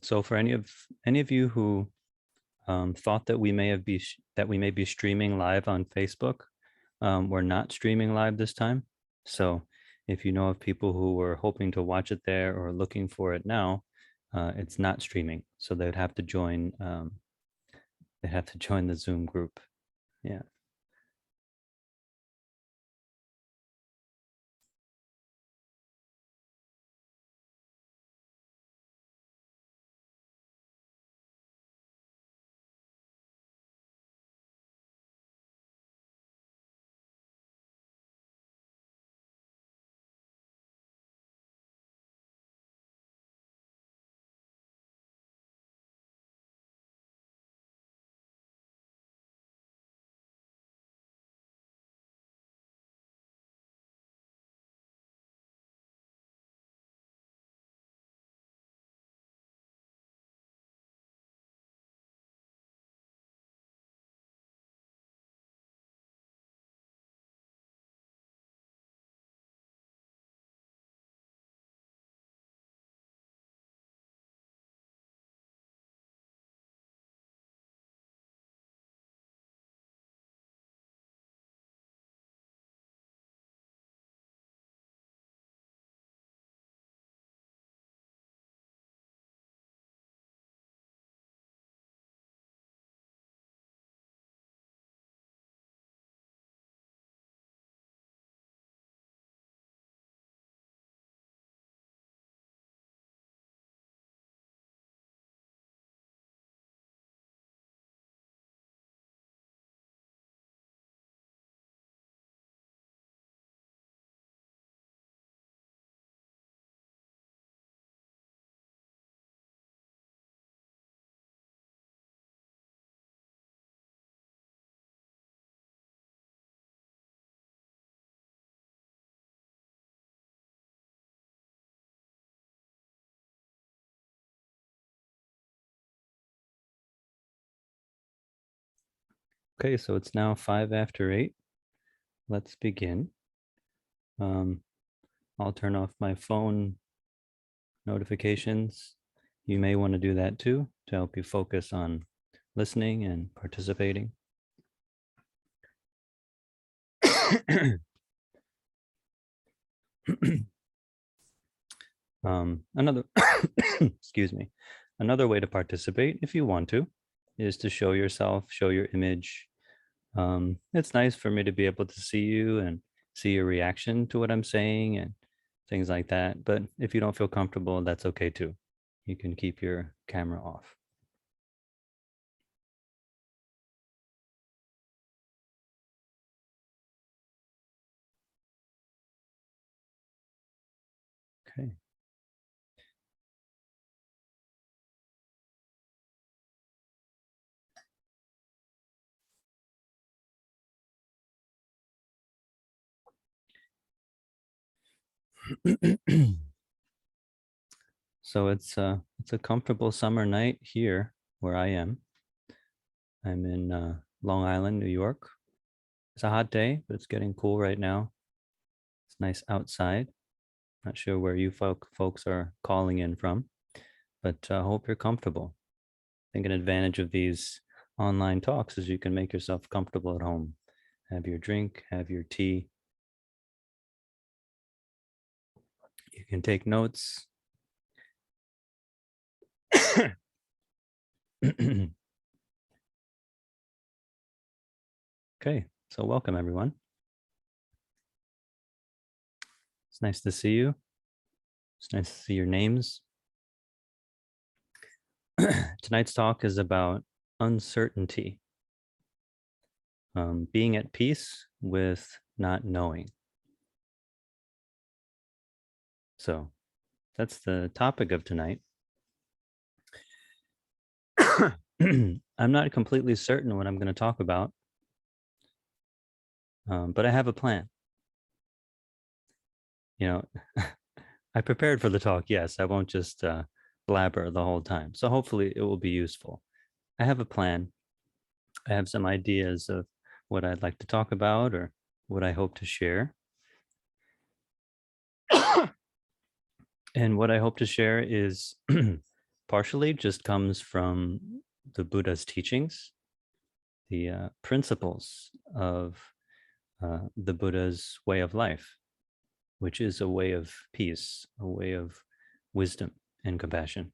So for any of you who thought that we may be streaming live on Facebook, we're not streaming live this time. So if you know of people who were hoping to watch it there or looking for it now, it's not streaming. So they'd have to join. They have to join the Zoom group. Yeah. Okay, so it's now 5 after 8. Let's begin. I'll turn off my phone notifications. You may want to do that too to help you focus on listening and participating. Another, excuse me, another way to participate, if you want to, is to show yourself, show your image. It's nice for me to be able to see you and see your reaction to what I'm saying and things like that. But if you don't feel comfortable, that's okay too. You can keep your camera off. Okay. So it's a comfortable summer night here where I am. I'm in Long Island, New York. It's a hot day, but it's getting cool right now. It's nice outside. Not sure where you folks are calling in from, but I hope you're comfortable. I think an advantage of these online talks is you can make yourself comfortable at home. Have your drink, have your tea. You can take notes. Okay, so welcome everyone. It's nice to see you. It's nice to see your names. Tonight's talk is about uncertainty, being at peace with not knowing. So that's the topic of tonight. I'm not completely certain what I'm going to talk about, but I have a plan. You know, I prepared for the talk. Yes, I won't just blabber the whole time. So hopefully it will be useful. I have a plan. I have some ideas of what I'd like to talk about or what I hope to share. And what I hope to share is partially just comes from the Buddha's teachings, the principles of the Buddha's way of life, which is a way of peace, a way of wisdom and compassion.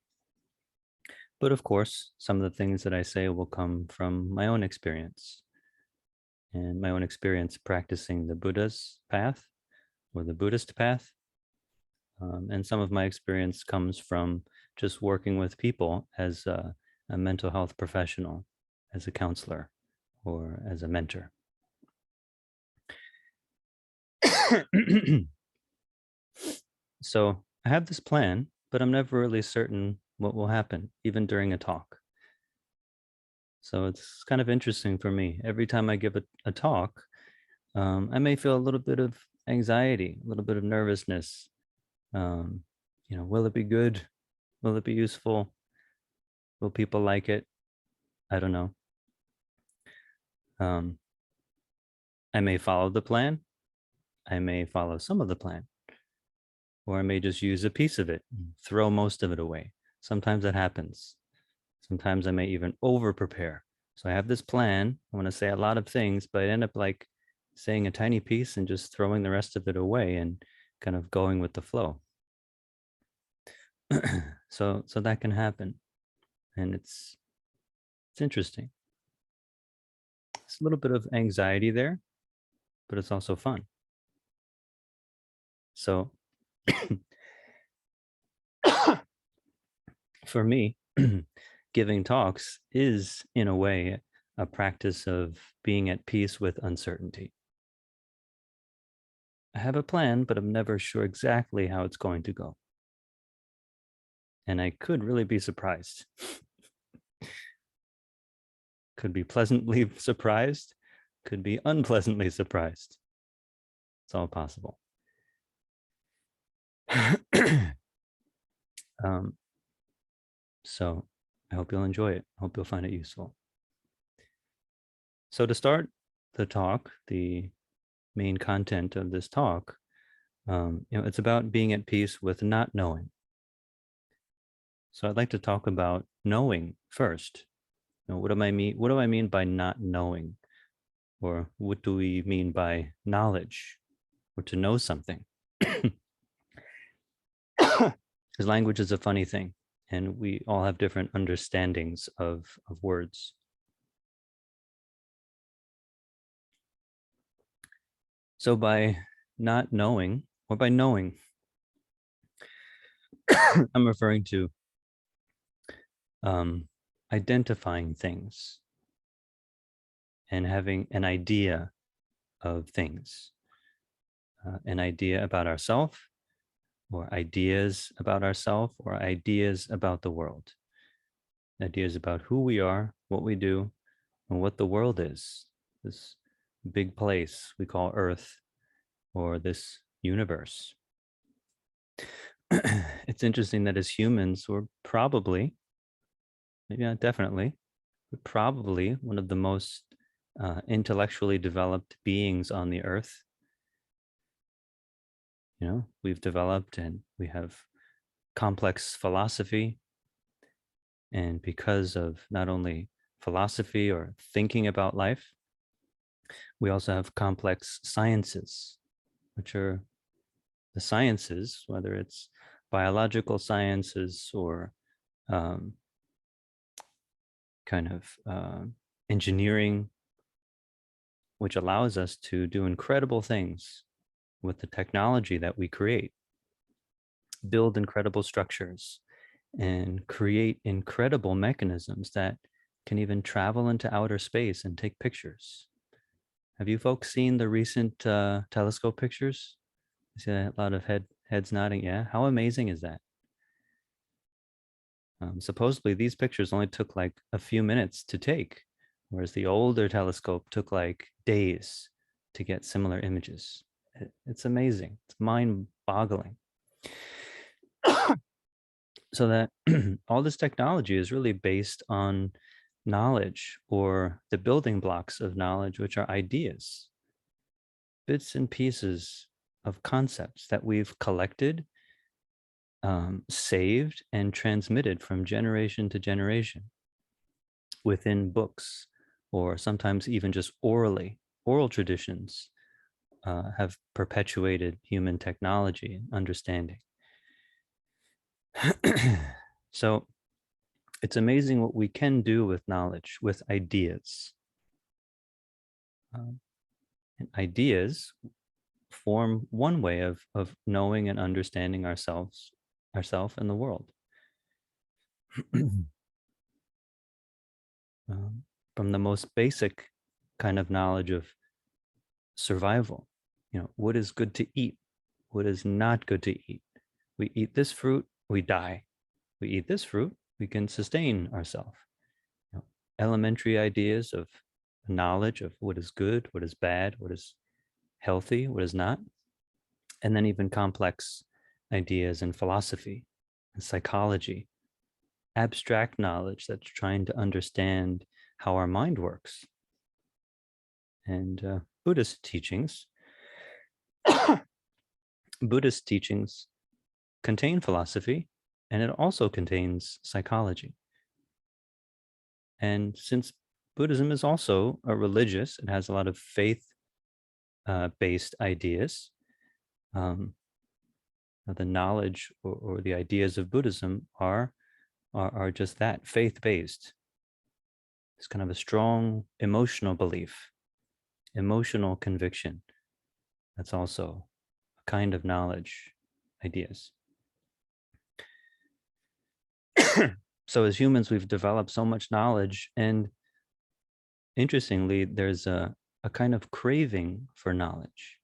But of course, some of the things that I say will come from my own experience and my own experience practicing the Buddha's path or the Buddhist path. And some of my experience comes from just working with people as a mental health professional, as a counselor, or as a mentor. So I have this plan, but I'm never really certain what will happen, even during a talk. So it's kind of interesting for me. Every time I give a talk, I may feel a little bit of anxiety, a little bit of nervousness. Will it be good? Will it be useful? Will people like it? I don't know. I may follow the plan. I may follow some of the plan, or I may just use a piece of it, throw most of it away. Sometimes that happens. Sometimes I may even over prepare. So I have this plan. I want to say a lot of things, but I end up like saying a tiny piece and just throwing the rest of it away and kind of going with the flow. So that can happen. And it's interesting. It's a little bit of anxiety there, but it's also fun. So for me, giving talks is, in a way, a practice of being at peace with uncertainty. I have a plan, but I'm never sure exactly how it's going to go. And I could really be surprised. Could be pleasantly surprised, could be unpleasantly surprised. It's all possible. So I hope you'll enjoy it. I hope you'll find it useful. So to start the talk, the main content of this talk, it's about being at peace with not knowing. So I'd like to talk about knowing first. What do I mean? What do I mean by not knowing? Or what do we mean by knowledge, or to know something? Because language is a funny thing, and we all have different understandings of words. So by not knowing, or by knowing, I'm referring to identifying things and having an idea of things, an idea about ourselves, or ideas about ourselves, or ideas about the world, ideas about who we are, what we do, and what the world is, this big place we call Earth, or this universe. It's interesting that as humans, we're probably, yeah, definitely, we're probably one of the most intellectually developed beings on the earth. We've developed and we have complex philosophy. And because of not only philosophy or thinking about life, we also have complex sciences, which are the sciences, whether it's biological sciences or engineering, which allows us to do incredible things with the technology that we create, build incredible structures, and create incredible mechanisms that can even travel into outer space and take pictures. Have you folks seen the recent telescope pictures? I see a lot of heads nodding. Yeah, how amazing is that? Supposedly these pictures only took like a few minutes to take, whereas the older telescope took like days to get similar images. It's amazing. It's mind-boggling. So that all this technology is really based on knowledge, or the building blocks of knowledge, which are ideas, bits and pieces of concepts that we've collected saved and transmitted from generation to generation within books, or sometimes even just orally. Oral traditions have perpetuated human technology and understanding. So it's amazing what we can do with knowledge, with ideas. And ideas form one way of knowing and understanding ourselves and the world. From the most basic kind of knowledge of survival, what is good to eat, what is not good to eat. We eat this fruit, we die. We eat this fruit, we can sustain ourselves. Elementary ideas of knowledge of what is good, what is bad, what is healthy, what is not. And then even complex ideas in philosophy and psychology, abstract knowledge that's trying to understand how our mind works. And Buddhist teachings contain philosophy, and it also contains psychology. And since Buddhism is also a religious, it has a lot of faith-based ideas. The knowledge or the ideas of Buddhism are just that, faith-based. It's kind of a strong emotional belief, emotional conviction. That's also a kind of knowledge, ideas. So as humans, we've developed so much knowledge, and interestingly, there's a kind of craving for knowledge.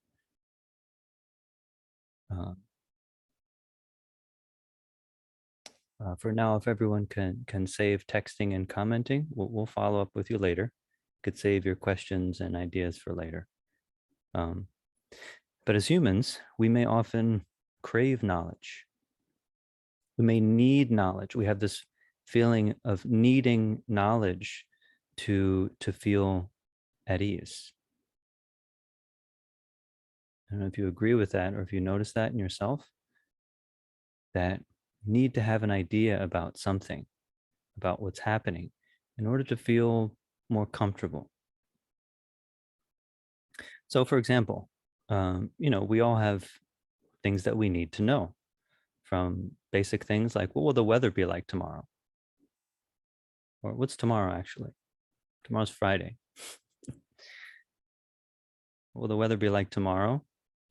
For now, if everyone can save texting and commenting, we'll follow up with you later. You could save your questions and ideas for later. But as humans, we may often crave knowledge. We may need knowledge. We have this feeling of needing knowledge to feel at ease. I don't know if you agree with that, or if you notice that in yourself, that need to have an idea about something, about what's happening, in order to feel more comfortable. So for example, we all have things that we need to know, from basic things like, what will the weather be like tomorrow? Or what's tomorrow actually? Tomorrow's Friday. What will the weather be like tomorrow?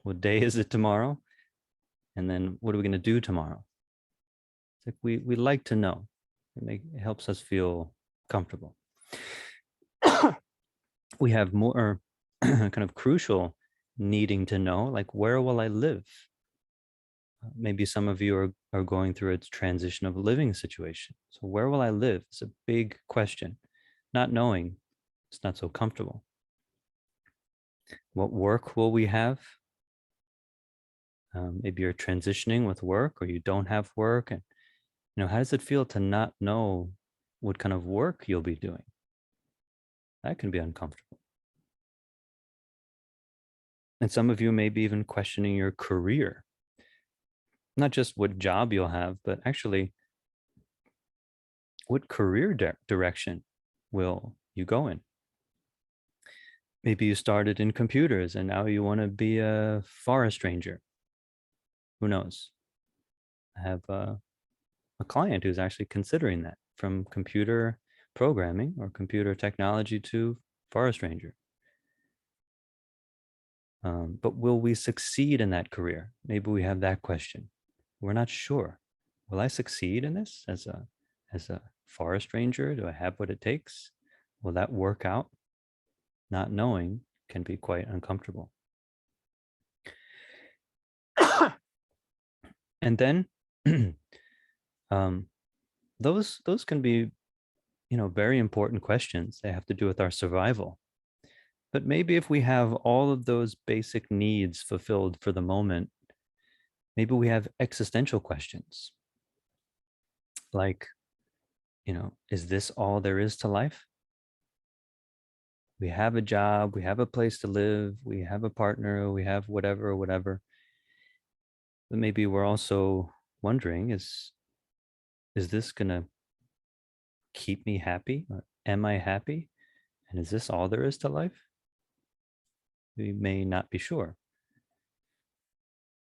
What day is it tomorrow? And then what are we going to do tomorrow? It's like we like to know. It helps us feel comfortable. We have more kind of crucial needing to know, like, where will I live? Maybe some of you are going through a transition of living situation. So where will I live? It's a big question. Not knowing, it's not so comfortable. What work will we have? Maybe you're transitioning with work, or you don't have work. And, how does it feel to not know what kind of work you'll be doing? That can be uncomfortable. And some of you may be even questioning your career. Not just what job you'll have, but actually what career direction will you go in? Maybe you started in computers and now you want to be a forest ranger. Who knows? I have a client who's actually considering that, from computer programming or computer technology to forest ranger. But will we succeed in that career? Maybe we have that question. We're not sure. Will I succeed in this as a forest ranger? Do I have what it takes? Will that work out? Not knowing can be quite uncomfortable. And then those can be, very important questions. They have to do with our survival. But maybe if we have all of those basic needs fulfilled for the moment, maybe we have existential questions like, is this all there is to life? We have a job, we have a place to live, we have a partner, we have whatever. But maybe we're also wondering, is this gonna keep me happy? Or am I happy? And is this all there is to life? We may not be sure.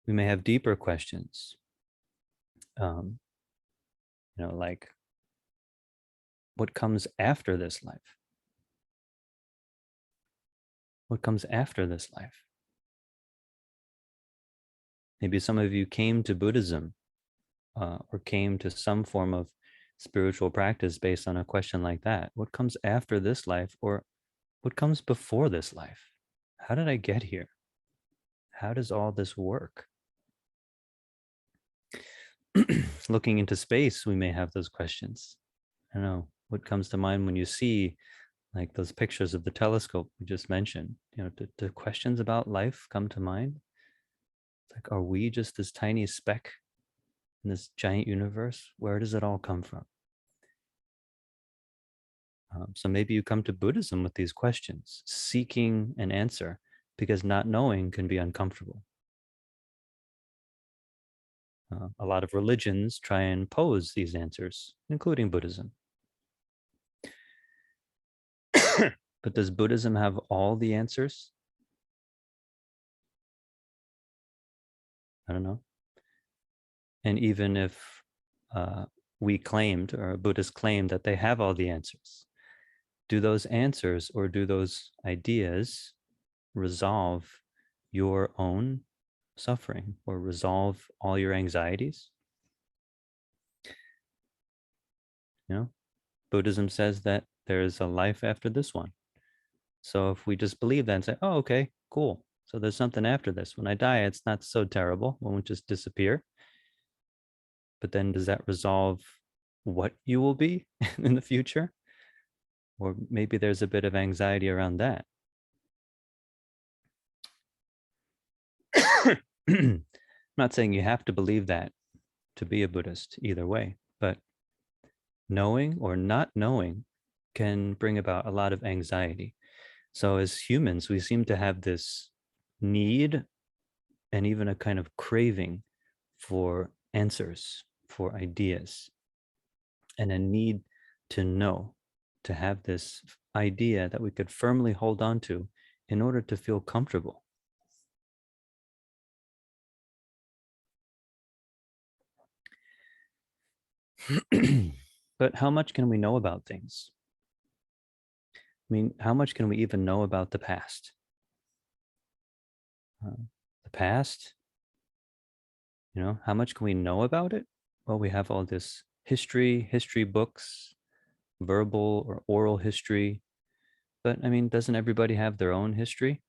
We may have deeper questions. Um, like what comes after this life? What comes after this life? Maybe some of you came to Buddhism or came to some form of spiritual practice based on a question like that. What comes after this life, or what comes before this life? How did I get here? How does all this work? Looking into space, we may have those questions. I don't know what comes to mind when you see like those pictures of the telescope we just mentioned. Do questions about life come to mind? It's like, are we just this tiny speck in this giant universe? Where does it all come from? So maybe you come to Buddhism with these questions, seeking an answer, because not knowing can be uncomfortable. A lot of religions try and pose these answers, including Buddhism. But does Buddhism have all the answers? I don't know. And even if we claimed, or Buddhists claimed, that they have all the answers, do those answers or do those ideas resolve your own suffering or resolve all your anxieties? Buddhism says that there is a life after this one. So if we just believe that and say, oh, okay, cool. So there's something after this. When I die, it's not so terrible. It won't just disappear. But then does that resolve what you will be in the future? Or maybe there's a bit of anxiety around that. I'm not saying you have to believe that to be a Buddhist either way, but knowing or not knowing can bring about a lot of anxiety. So as humans, we seem to have this need and even a kind of craving for answers, for ideas, and a need to know, to have this idea that we could firmly hold on to in order to feel comfortable. But how much can we know about things? I mean, how much can we even know about the past? The past, how much can we know about it? Well, we have all this history books, verbal or oral history. But I mean, doesn't everybody have their own history?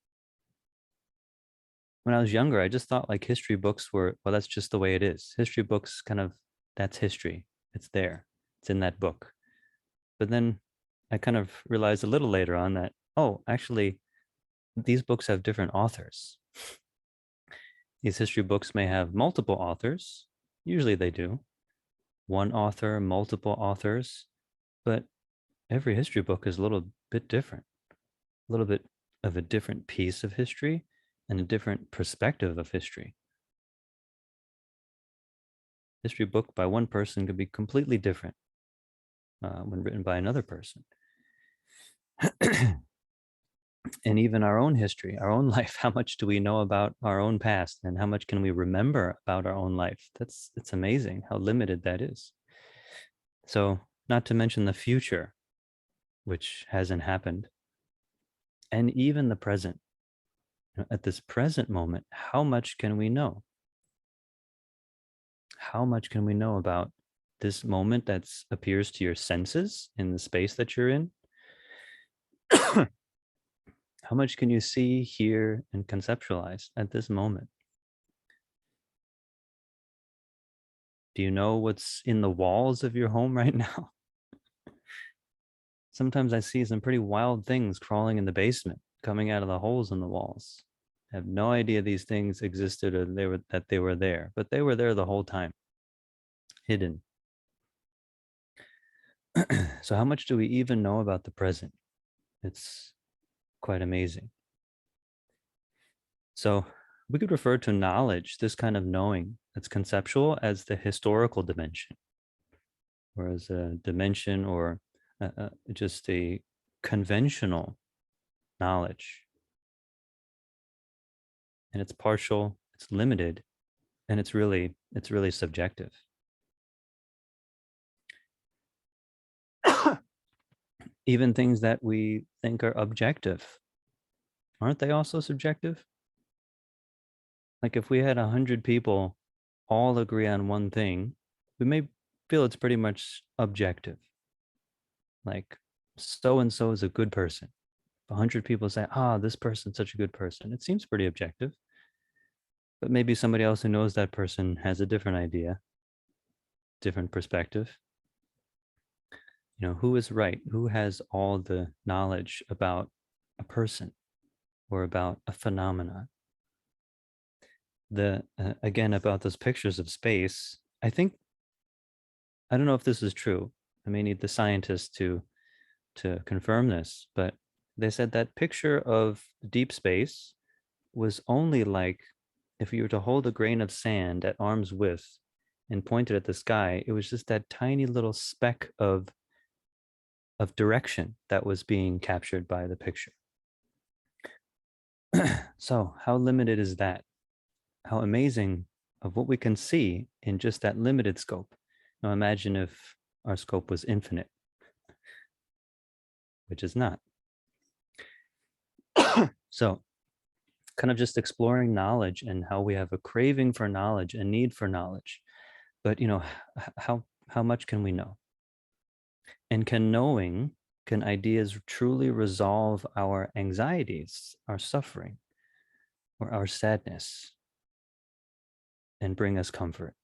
When I was younger, I just thought like history books were, well, that's just the way it is. History books kind of, that's history. It's there. It's in that book. But then I kind of realized a little later on that, oh, actually, these books have different authors. These history books may have multiple authors. Usually they do. One author, multiple authors. But every history book is a little bit different, a little bit of a different piece of history and a different perspective of history. History book by one person could be completely different when written by another person. And even our own history, our own life, how much do we know about our own past and how much can we remember about our own life? It's amazing how limited that is. So not to mention the future, which hasn't happened, and even the present. At this present moment, how much can we know? How much can we know about this moment that appears to your senses in the space that you're in? How much can you see, hear, and conceptualize at this moment? Do you know what's in the walls of your home right now? Sometimes I see some pretty wild things crawling in the basement, coming out of the holes in the walls. I have no idea these things existed or that they were there, but they were there the whole time, hidden. So how much do we even know about the present? It's quite amazing. So we could refer to knowledge, this kind of knowing, as conceptual as the historical dimension, or as a dimension, or just a conventional knowledge. And it's partial, it's limited, and it's really subjective. Even things that we think are objective, aren't they also subjective? Like if we had 100 people all agree on one thing, we may feel it's pretty much objective. Like so and so is a good person. 100 people say, this person's such a good person. It seems pretty objective. But maybe somebody else who knows that person has a different idea, different perspective. Who is right? Who has all the knowledge about a person or about a phenomenon? Again, about those pictures of space, I don't know if this is true. I may need the scientists to confirm this, but they said that picture of deep space was only like if you were to hold a grain of sand at arm's width and point it at the sky, it was just that tiny little speck of direction that was being captured by the picture. So how limited is that? How amazing of what we can see in just that limited scope. Now imagine if our scope was infinite, which is not. So kind of just exploring knowledge and how we have a craving for knowledge, a need for knowledge. But how much can we know? And can ideas truly resolve our anxieties, our suffering, or our sadness, and bring us comfort?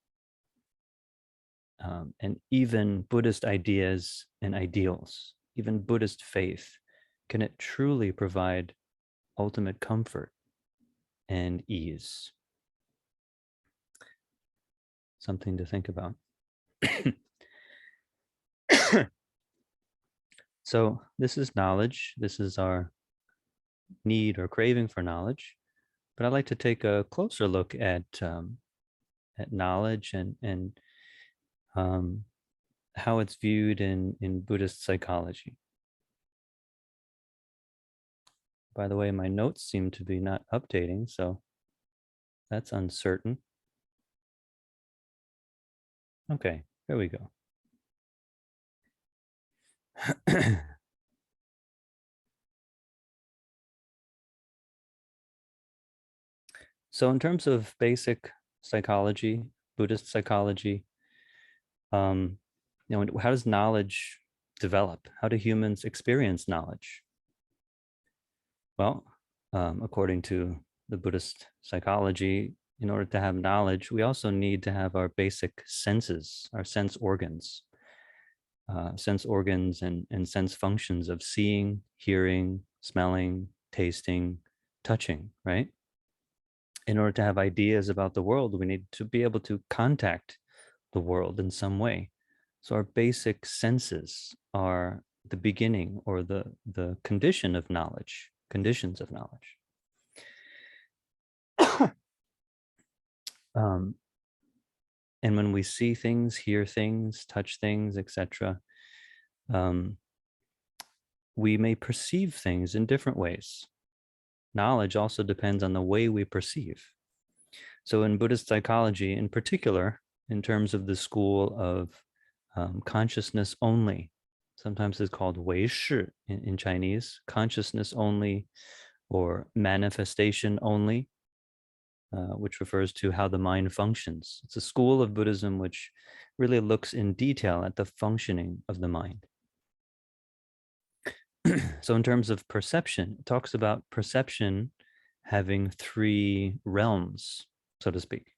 And even Buddhist ideas and ideals, even Buddhist faith, can it truly provide ultimate comfort and ease? Something to think about. So this is knowledge. This is our need or craving for knowledge. But I'd like to take a closer look at knowledge and how it's viewed in Buddhist psychology. By the way, my notes seem to be not updating, so that's uncertain. Okay, there we go. So in terms of basic psychology, Buddhist psychology, how does knowledge develop? How do humans experience knowledge? Well, according to the Buddhist psychology, in order to have knowledge, we also need to have our basic senses, our sense organs, and sense functions of seeing, hearing, smelling, tasting, touching, right? In order to have ideas about the world, we need to be able to contact the world in some way. So our basic senses are the beginning or the condition of knowledge, conditions of knowledge. And when we see things, hear things, touch things, etc., we may perceive things in different ways. Knowledge also depends on the way we perceive. So in Buddhist psychology, in particular, in terms of the school of consciousness only, sometimes it's called wei shi in Chinese, consciousness only or manifestation only, which refers to how the mind functions. It's a school of Buddhism which really looks in detail at the functioning of the mind. So in terms of perception, it talks about perception having three realms, so to speak.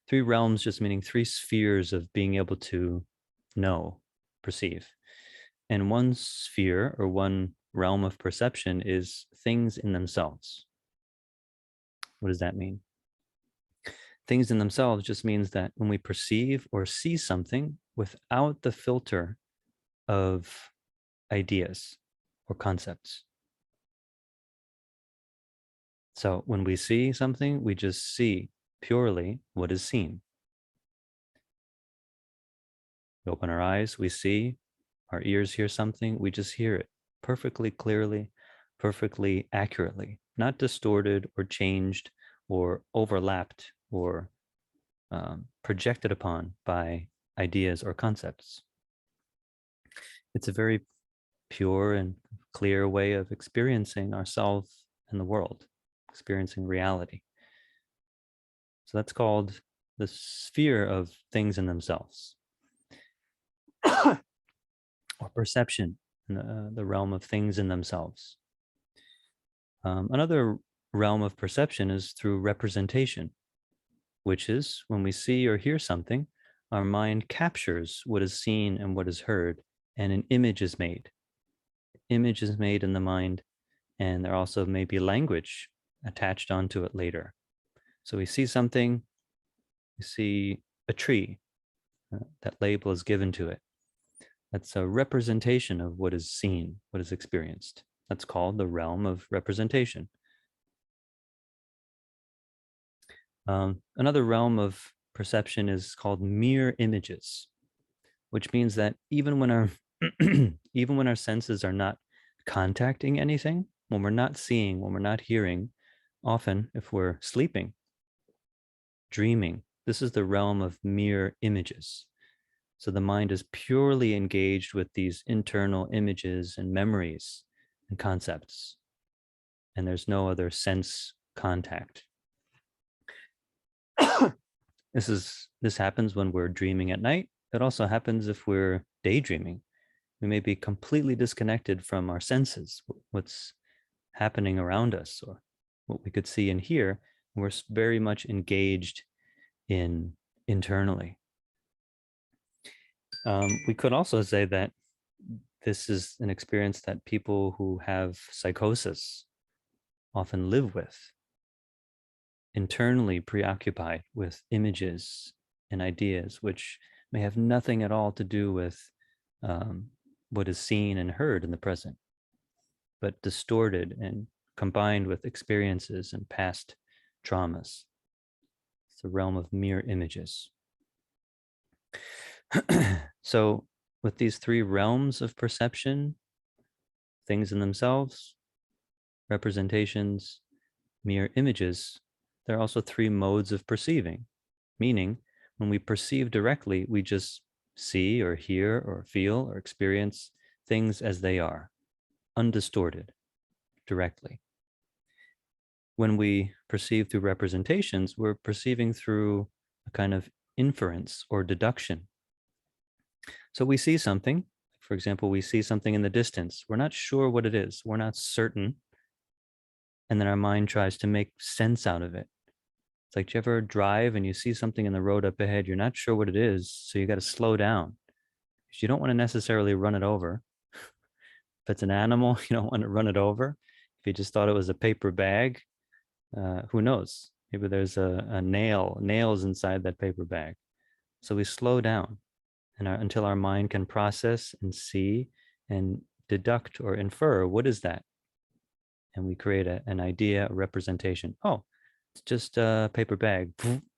Three realms just meaning three spheres of being able to know, perceive. And one sphere or one realm of perception is things in themselves. What does that mean? Things in themselves just means that when we perceive or see something without the filter of ideas or concepts. So when we see something, we just see purely what is seen. We open our eyes, we see, our ears hear something, we just hear it perfectly clearly, perfectly accurately, not distorted or changed or overlapped or projected upon by ideas or concepts. It's a very pure and clear way of experiencing ourselves and the world, experiencing reality. So that's called the sphere of things in themselves, or perception, in the realm of things in themselves. Another realm of perception is through representation, which is when we see or hear something, our mind captures what is seen and what is heard, and an image is made. Image is made in the mind, and there also may be language attached onto it later. So we see something, we see a tree, that label is given to it. That's a representation of what is seen, what is experienced. That's called the realm of representation. Another realm of perception is called mere images, which means that even when our even when our senses are not contacting anything, when we're not seeing, when we're not hearing, often if we're sleeping, dreaming, this is the realm of mere images. So the mind is purely engaged with these internal images and memories and concepts, and there's no other sense contact. This happens when we're dreaming at night. It also happens if we're daydreaming. We may be completely disconnected from our senses, what's happening around us, or what we could see and hear. We're very much engaged in internally. We could also say that this is an experience that people who have psychosis often live with, internally preoccupied with images and ideas, which may have nothing at all to do with what is seen and heard in the present, but distorted and combined with experiences and past traumas. It's the realm of mere images. So with these three realms of perception, things in themselves, representations, mere images, there are also three modes of perceiving, meaning when we perceive directly, we just see or hear or feel or experience things as they are, undistorted, directly. When we perceive through representations, we're perceiving through a kind of inference or deduction. So we see something, for example, we see something in the distance. We're not sure what it is. We're not certain. And then our mind tries to make sense out of it. It's like, do you ever drive and you see something in the road up ahead? You're not sure what it is. So you got to slow down. You don't want to necessarily run it over. If it's an animal, you don't want to run it over. If you just thought it was a paper bag, who knows? Maybe there's a nails inside that paper bag. So we slow down until our mind can process and see and deduct or infer, what is that? And we create an idea, a representation. Oh, it's just a paper bag.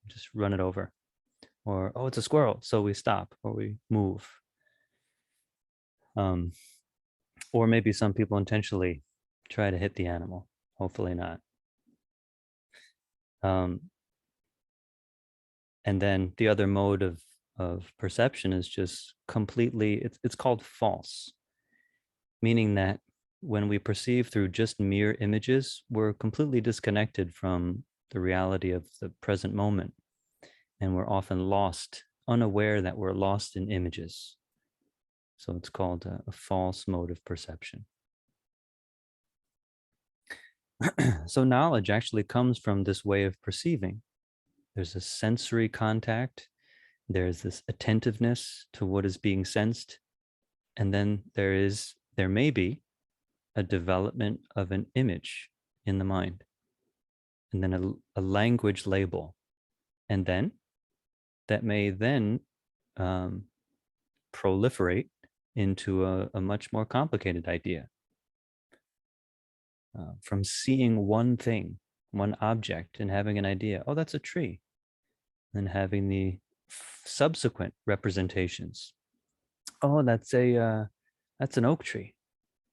Just run it over. Or, oh, it's a squirrel. So we stop or we move. Or maybe some people intentionally try to hit the animal. Hopefully not. And then the other mode of perception is just completely, it's called false, meaning that when we perceive through just mere images, we're completely disconnected from the reality of the present moment. And we're often lost, unaware that we're lost in images. So it's called a false mode of perception. So knowledge actually comes from this way of perceiving. There's a sensory contact. There's this attentiveness to what is being sensed. And then there may be a development of an image in the mind, and then a language label. And then that may then proliferate into a much more complicated idea. From seeing one thing, one object, and having an idea, oh, that's a tree, and having the subsequent representations. Oh, that's an oak tree.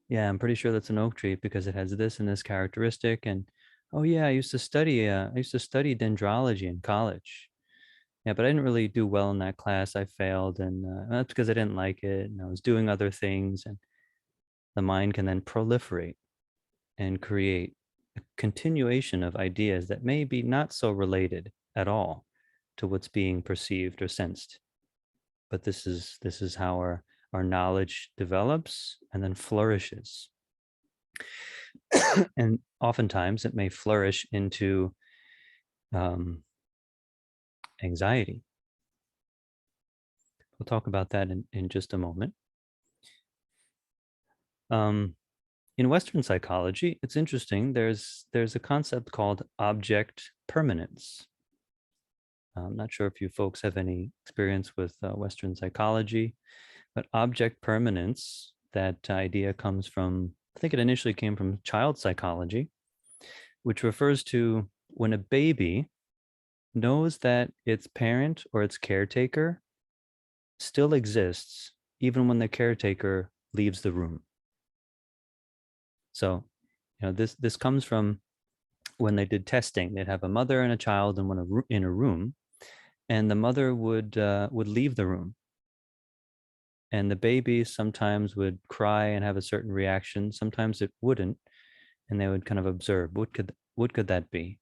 Yeah, I'm pretty sure that's an oak tree because it has this and this characteristic. And oh yeah, I used to study dendrology in college. Yeah, but I didn't really do well in that class. I failed, and that's because I didn't like it, and I was doing other things. And the mind can then proliferate and create a continuation of ideas that may be not so related at all to what's being perceived or sensed. But this is how our knowledge develops and then flourishes. And oftentimes it may flourish into um, anxiety. We'll talk about that in just a moment. Um, in Western psychology, it's interesting. There's a concept called object permanence. I'm not sure if you folks have any experience with Western psychology, but object permanence, that idea comes from, I think it initially came from child psychology, which refers to when a baby knows that its parent or its caretaker still exists, even when the caretaker leaves the room. So, this comes from when they did testing. They'd have a mother and a child in a room, and the mother would leave the room, and the baby sometimes would cry and have a certain reaction. Sometimes it wouldn't, and they would kind of observe what could that be,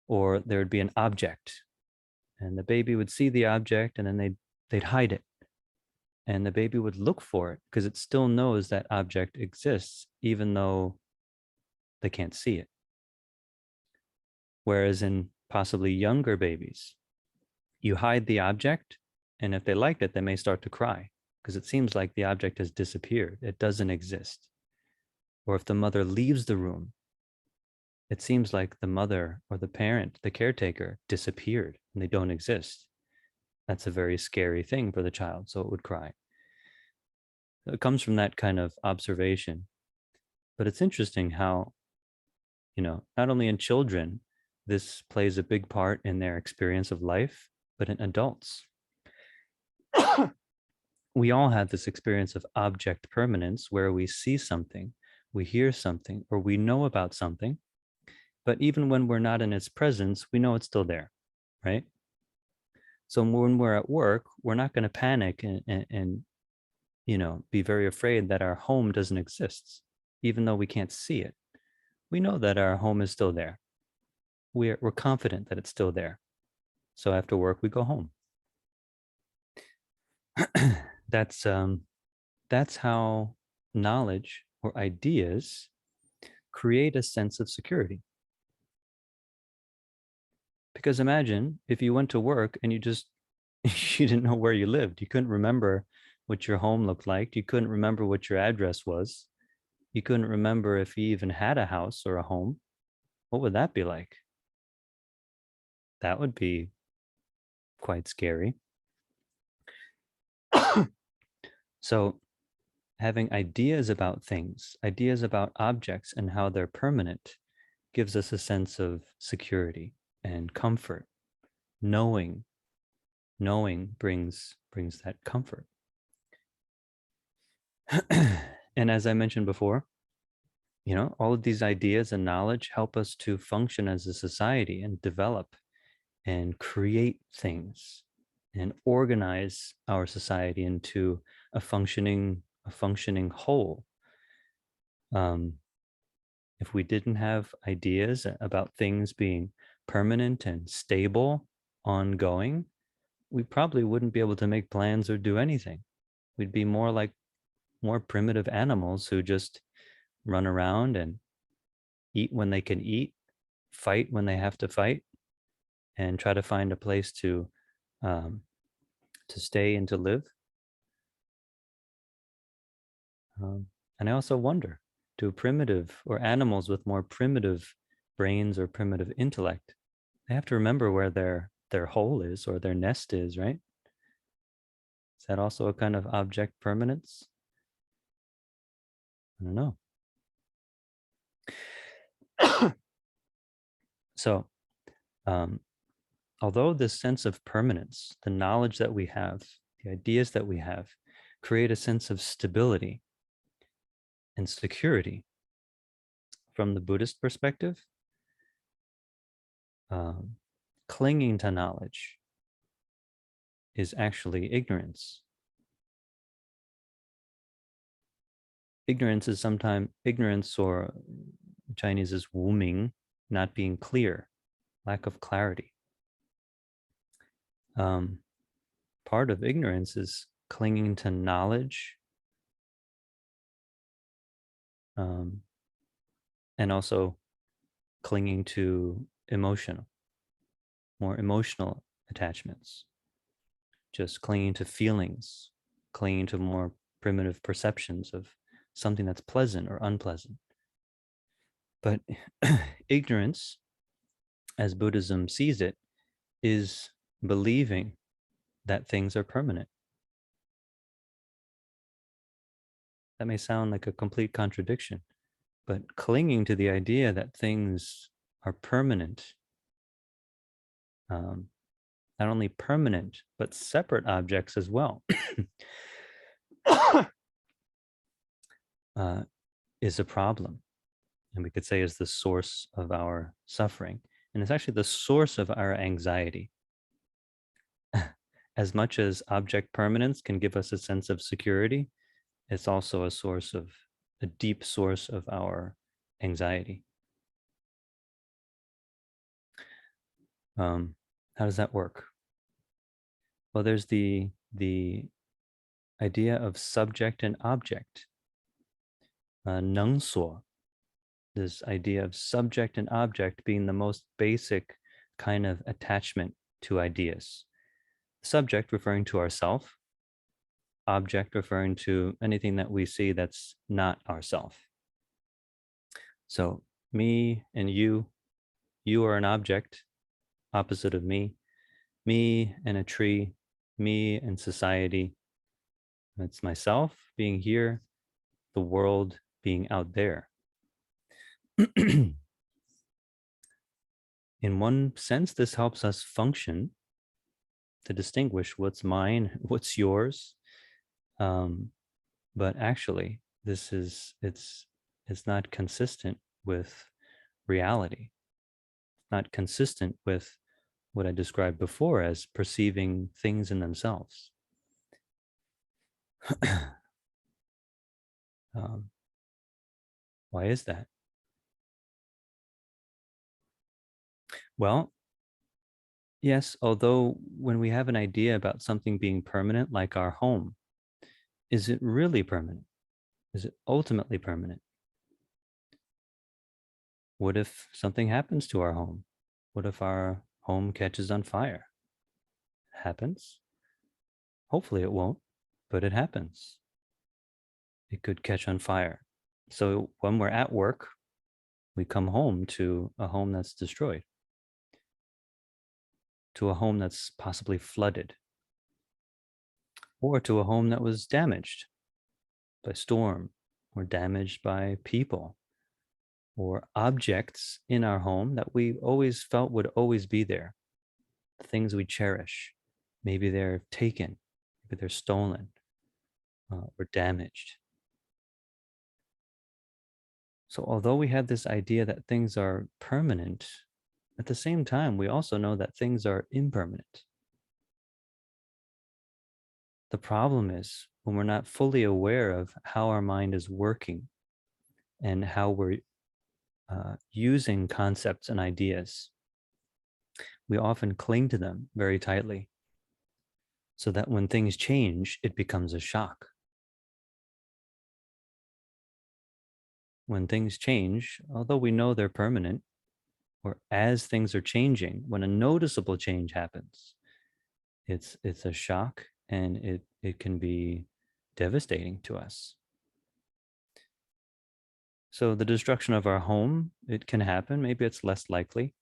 or there would be an object, and the baby would see the object, and then they'd hide it, and the baby would look for it because it still knows that object exists, even though they can't see it. Whereas in possibly younger babies, you hide the object, and if they liked it, they may start to cry because it seems like the object has disappeared. It doesn't exist. Or if the mother leaves the room, it seems like the mother or the parent, the caretaker, disappeared and they don't exist. That's a very scary thing for the child, so it would cry. It comes from that kind of observation. But it's interesting how, not only in children, this plays a big part in their experience of life, but in adults. We all have this experience of object permanence where we see something, we hear something, or we know about something, but even when we're not in its presence, we know it's still there, right? So when we're at work, we're not going to panic and be very afraid that our home doesn't exist, even though we can't see it. We know that our home is still there. We're confident that it's still there. So after work, we go home. that's that's how knowledge or ideas create a sense of security. Because imagine if you went to work and you you didn't know where you lived. You couldn't remember what your home looked like. You couldn't remember what your address was. You couldn't remember if you even had a house or a home. What would that be like? That would be quite scary. So having ideas about things, ideas about objects and how they're permanent gives us a sense of security and comfort. Knowing brings that comfort. And as I mentioned before, all of these ideas and knowledge help us to function as a society and develop and create things and organize our society into a functioning whole. If we didn't have ideas about things being permanent and stable, ongoing, we probably wouldn't be able to make plans or do anything. We'd be more primitive animals who just run around and eat when they can eat, fight when they have to fight, and try to find a place um, to stay and to live. And I also wonder, do primitive or animals with more primitive brains or primitive intellect, they have to remember where their hole is or their nest is, right? Is that also a kind of object permanence? I don't know. So, um, although this sense of permanence, the knowledge that we have, the ideas that we have, create a sense of stability and security. From the Buddhist perspective, um, clinging to knowledge is actually ignorance. Ignorance is sometimes ignorance, or Chinese is wuming, not being clear, lack of clarity. Um, Part of ignorance is clinging to knowledge, um, and also clinging to more emotional attachments, just clinging to feelings, clinging to more primitive perceptions of something that's pleasant or unpleasant. But ignorance, as Buddhism sees it, is believing that things are permanent. That may sound like a complete contradiction, but clinging to the idea that things are permanent, um, not only permanent, but separate objects as well, uh, is a problem. And we could say is the source of our suffering. And it's actually the source of our anxiety. As much as object permanence can give us a sense of security, it's also a deep source of our anxiety. How does that work? Well, there's the idea of subject and object, 能所, this idea of subject and object being the most basic kind of attachment to ideas. Subject referring to ourself, object referring to anything that we see that's not ourself. So me and you are an object opposite of me and a tree, me and society. It's myself being here, the world being out there. In one sense, this helps us function to distinguish what's mine, what's yours. But actually, it's not consistent with reality, not consistent with what I described before as perceiving things in themselves. Why is that? Well, yes, although when we have an idea about something being permanent, like our home, is it really permanent? Is it ultimately permanent? What if something happens to our home? What if our home catches on fire? It happens. Hopefully it won't, but it happens. It could catch on fire. So when we're at work, we come home to a home that's destroyed, to a home that's possibly flooded, or to a home that was damaged by storm or damaged by people or objects in our home that we always felt would always be there, the things we cherish. Maybe they're taken, maybe they're stolen or damaged. So although we have this idea that things are permanent, at the same time, we also know that things are impermanent. The problem is when we're not fully aware of how our mind is working and how we're using concepts and ideas, we often cling to them very tightly so that when things change, it becomes a shock. When things change, although we know they're permanent, or as things are changing, when a noticeable change happens, it's a shock, and it can be devastating to us. So the destruction of our home, it can happen. Maybe it's less likely.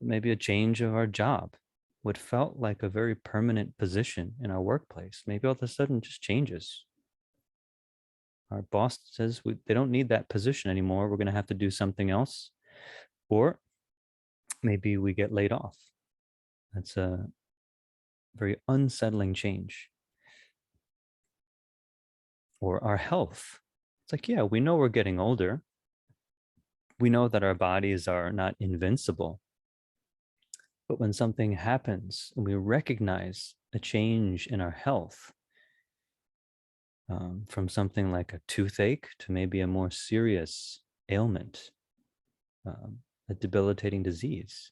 Maybe a change of our job, what felt like a very permanent position in our workplace, maybe all of a sudden just changes. Our boss says they don't need that position anymore. We're going to have to do something else. Or maybe we get laid off. That's a very unsettling change. or our health. It's like, yeah, we know we're getting older. We know that our bodies are not invincible. But when something happens and we recognize a change in our health, from something like a toothache to maybe a more serious ailment, a debilitating disease,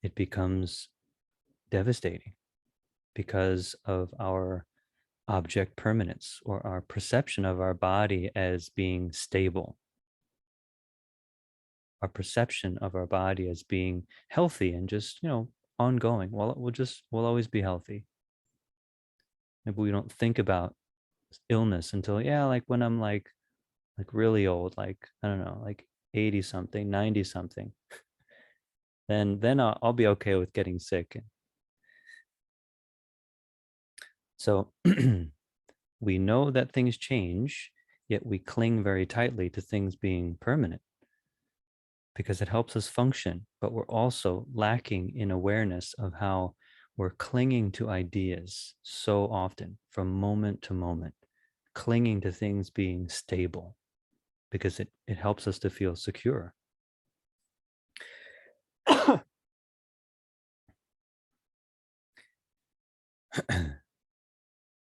it becomes devastating because of our object permanence or our perception of our body as being stable, our perception of our body as being healthy and just, ongoing. Well, we'll always be healthy. Maybe we don't think about illness until, yeah, like when I'm like really old, like I don't know, like 80 something, 90 something. Then I'll be okay with getting sick. So we know that things change, yet we cling very tightly to things being permanent because it helps us function. But we're also lacking in awareness of how we're clinging to ideas so often from moment to moment, clinging to things being stable because it helps us to feel secure.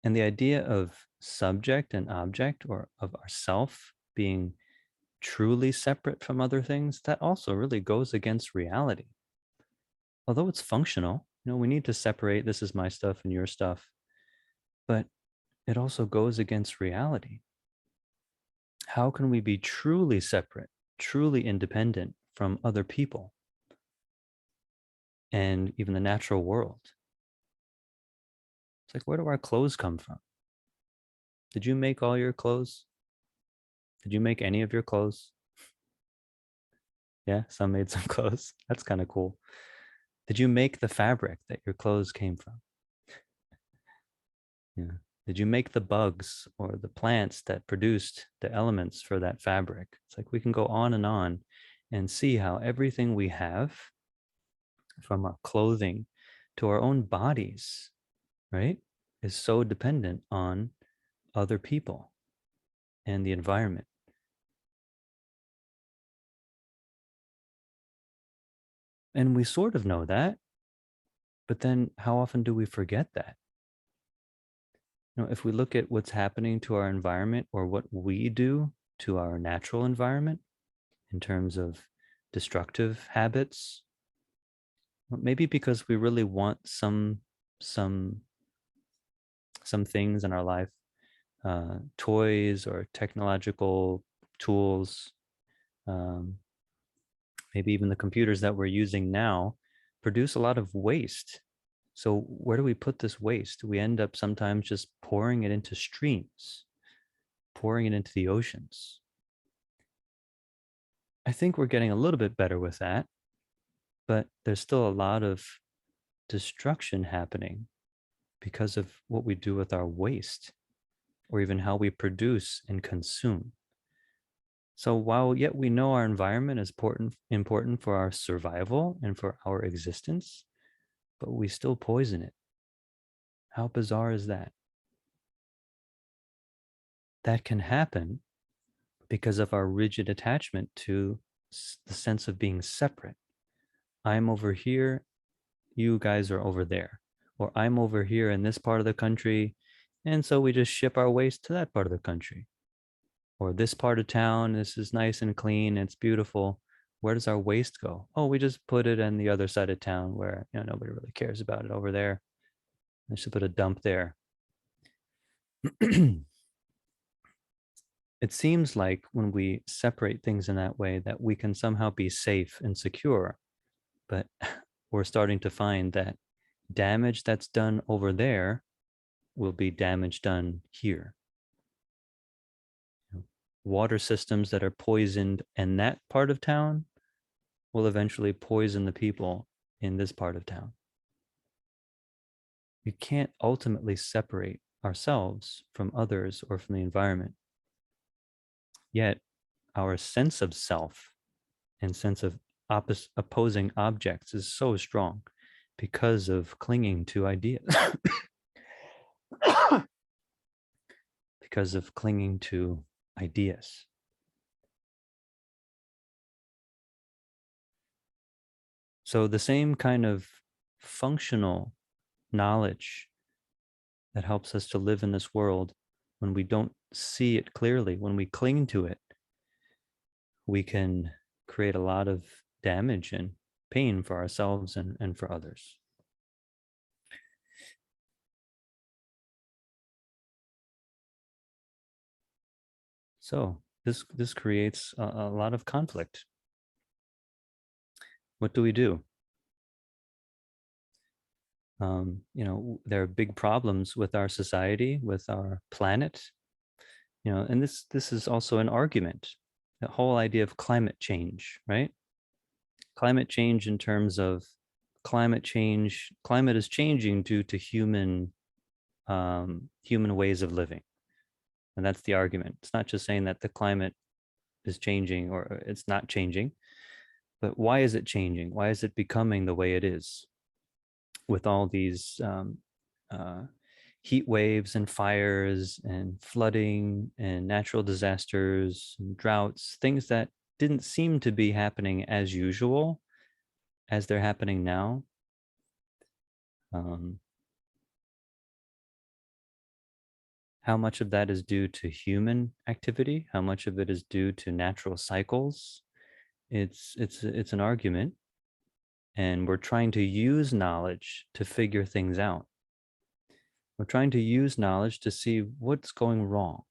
And the idea of subject and object or of ourself being truly separate from other things, that also really goes against reality. Although it's functional, we need to separate this is my stuff and your stuff, but it also goes against reality. How can we be truly separate, truly independent from other people and even the natural world? It's like, where do our clothes come from? Did you make all your clothes? Did you make any of your clothes? Yeah, some made some clothes. That's kind of cool. Did you make the fabric that your clothes came from? Yeah. Did you make the bugs or the plants that produced the elements for that fabric? It's like we can go on and see how everything we have, from our clothing to our own bodies, right, is so dependent on other people and the environment. And we sort of know that, but then how often do we forget that? If we look at what's happening to our environment or what we do to our natural environment in terms of destructive habits, maybe because we really want some some things in our life, toys or technological tools, um, maybe even the computers that we're using now produce a lot of waste. So where do we put this waste? We end up sometimes just pouring it into streams, pouring it into the oceans. I think we're getting a little bit better with that, but there's still a lot of destruction happening because of what we do with our waste or even how we produce and consume. So while yet we know our environment is important for our survival and for our existence, but we still poison it. How bizarre is that? That can happen because of our rigid attachment to the sense of being separate. I'm over here, you guys are over there. Or I'm over here in this part of the country, and so we just ship our waste to that part of the country. Or this part of town, this is nice and clean, it's beautiful. Where does our waste go? Oh, we just put it in the other side of town where nobody really cares about it over there. I should put a dump there. It seems like when we separate things in that way that we can somehow be safe and secure, but we're starting to find that damage that's done over there will be damage done here. Water systems that are poisoned in that part of town will eventually poison the people in this part of town. You can't ultimately separate ourselves from others or from the environment. Yet our sense of self and sense of opposing objects is so strong because of clinging to ideas. because of clinging to ideas. So the same kind of functional knowledge that helps us to live in this world, when we don't see it clearly, when we cling to it, we can create a lot of damage and pain for ourselves and for others. So this creates a lot of conflict. What do we do? There are big problems with our society, with our planet, and this is also an argument. The whole idea of climate change, right? Climate change in terms of climate is changing due to human ways of living. And that's the argument. It's not just saying that the climate is changing or it's not changing, but why is it changing? Why is it becoming the way it is? With all these uh, heat waves and fires and flooding and natural disasters and droughts, things that didn't seem to be happening as usual as they're happening now. Um, how much of that is due to human activity? How much of it is due to natural cycles? It's an argument, and we're trying to use knowledge to figure things out. We're trying to use knowledge to see what's going wrong.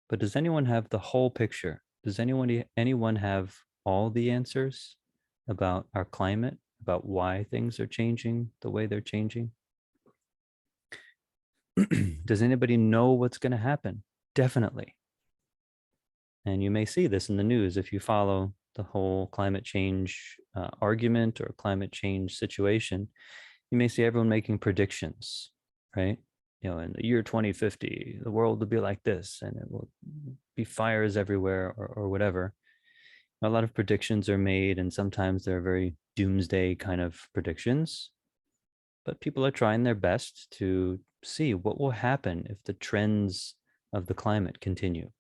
But does anyone have the whole picture? Does anyone have all the answers about our climate, about why things are changing the way they're changing? Does anybody know what's going to happen? Definitely. And you may see this in the news if you follow the whole climate change argument or climate change situation. You may see everyone making predictions, right? In the year 2050, the world will be like this and it will be fires everywhere or whatever. A lot of predictions are made, and sometimes they're very doomsday kind of predictions. But people are trying their best to see what will happen if the trends of the climate continue.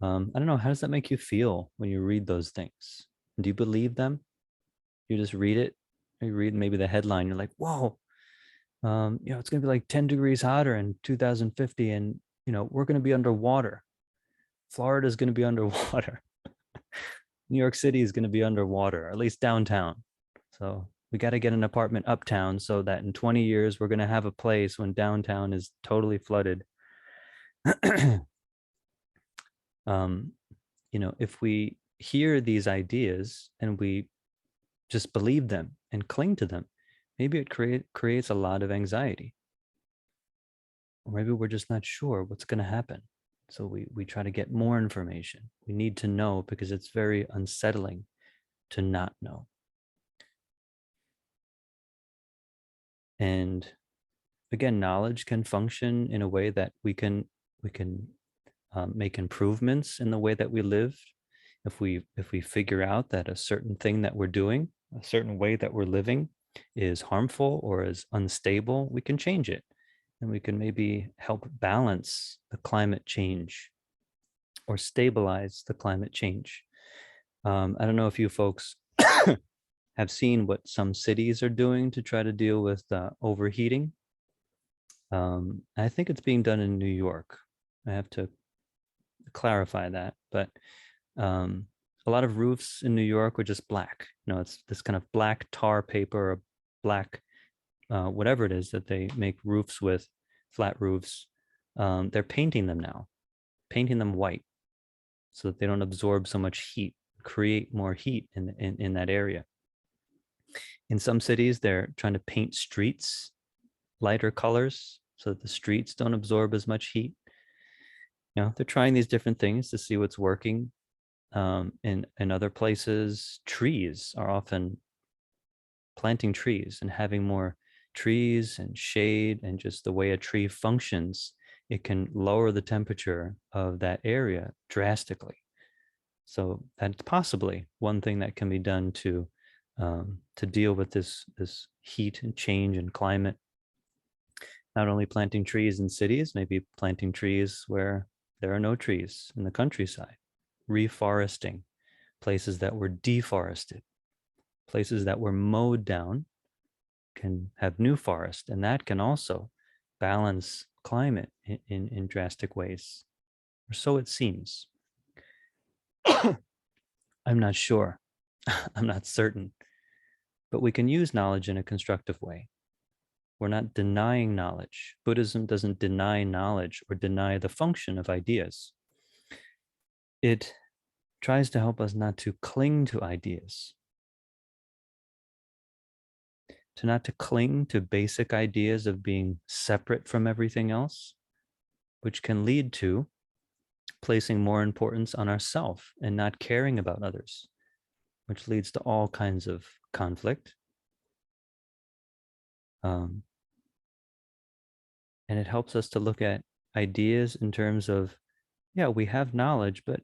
I don't know, how does that make you feel when you read those things? Do you believe them? You just read it, you read maybe the headline, you're like, whoa, it's going to be like 10 degrees hotter in 2050, and we're going to be underwater. Florida is going to be underwater. New York City is going to be underwater, or at least downtown. So we got to get an apartment uptown so that in 20 years we're going to have a place when downtown is totally flooded. If we hear these ideas and we just believe them and cling to them, maybe it creates a lot of anxiety. Or maybe we're just not sure what's going to happen. So we try to get more information. We need to know because it's very unsettling to not know. And again, knowledge can function in a way that we can make improvements in the way that we live. If we figure out that a certain thing that we're doing, a certain way that we're living is harmful or is unstable, we can change it. And we can maybe help balance the climate change or stabilize the climate change. I don't know if you folks have seen what some cities are doing to try to deal with overheating. I think it's being done in New York. I have to clarify that, but a lot of roofs in New York were just black. It's this kind of black tar paper or black whatever it is that they make roofs with, flat roofs. They're painting them now, painting them white so that they don't absorb so much heat, create more heat in that area. In some cities, they're trying to paint streets lighter colors so that the streets don't absorb as much heat. They're trying these different things to see what's working. In other places, trees are often planting trees and having more trees and shade, and just the way a tree functions, it can lower the temperature of that area drastically. So that's possibly one thing that can be done to deal with this heat and change in climate. Not only planting trees in cities, maybe planting trees where there are no trees in the countryside, reforesting places that were deforested, places that were mowed down can have new forest, and that can also balance climate in drastic ways, or so it seems. I'm not sure. I'm not certain, but we can use knowledge in a constructive way. We're not denying knowledge. Buddhism doesn't deny knowledge or deny the function of ideas. It tries to help us not to cling to ideas, to not to cling to basic ideas of being separate from everything else, which can lead to placing more importance on ourself and not caring about others, which leads to all kinds of conflict. Um, and it helps us to look at ideas in terms of, yeah, we have knowledge, but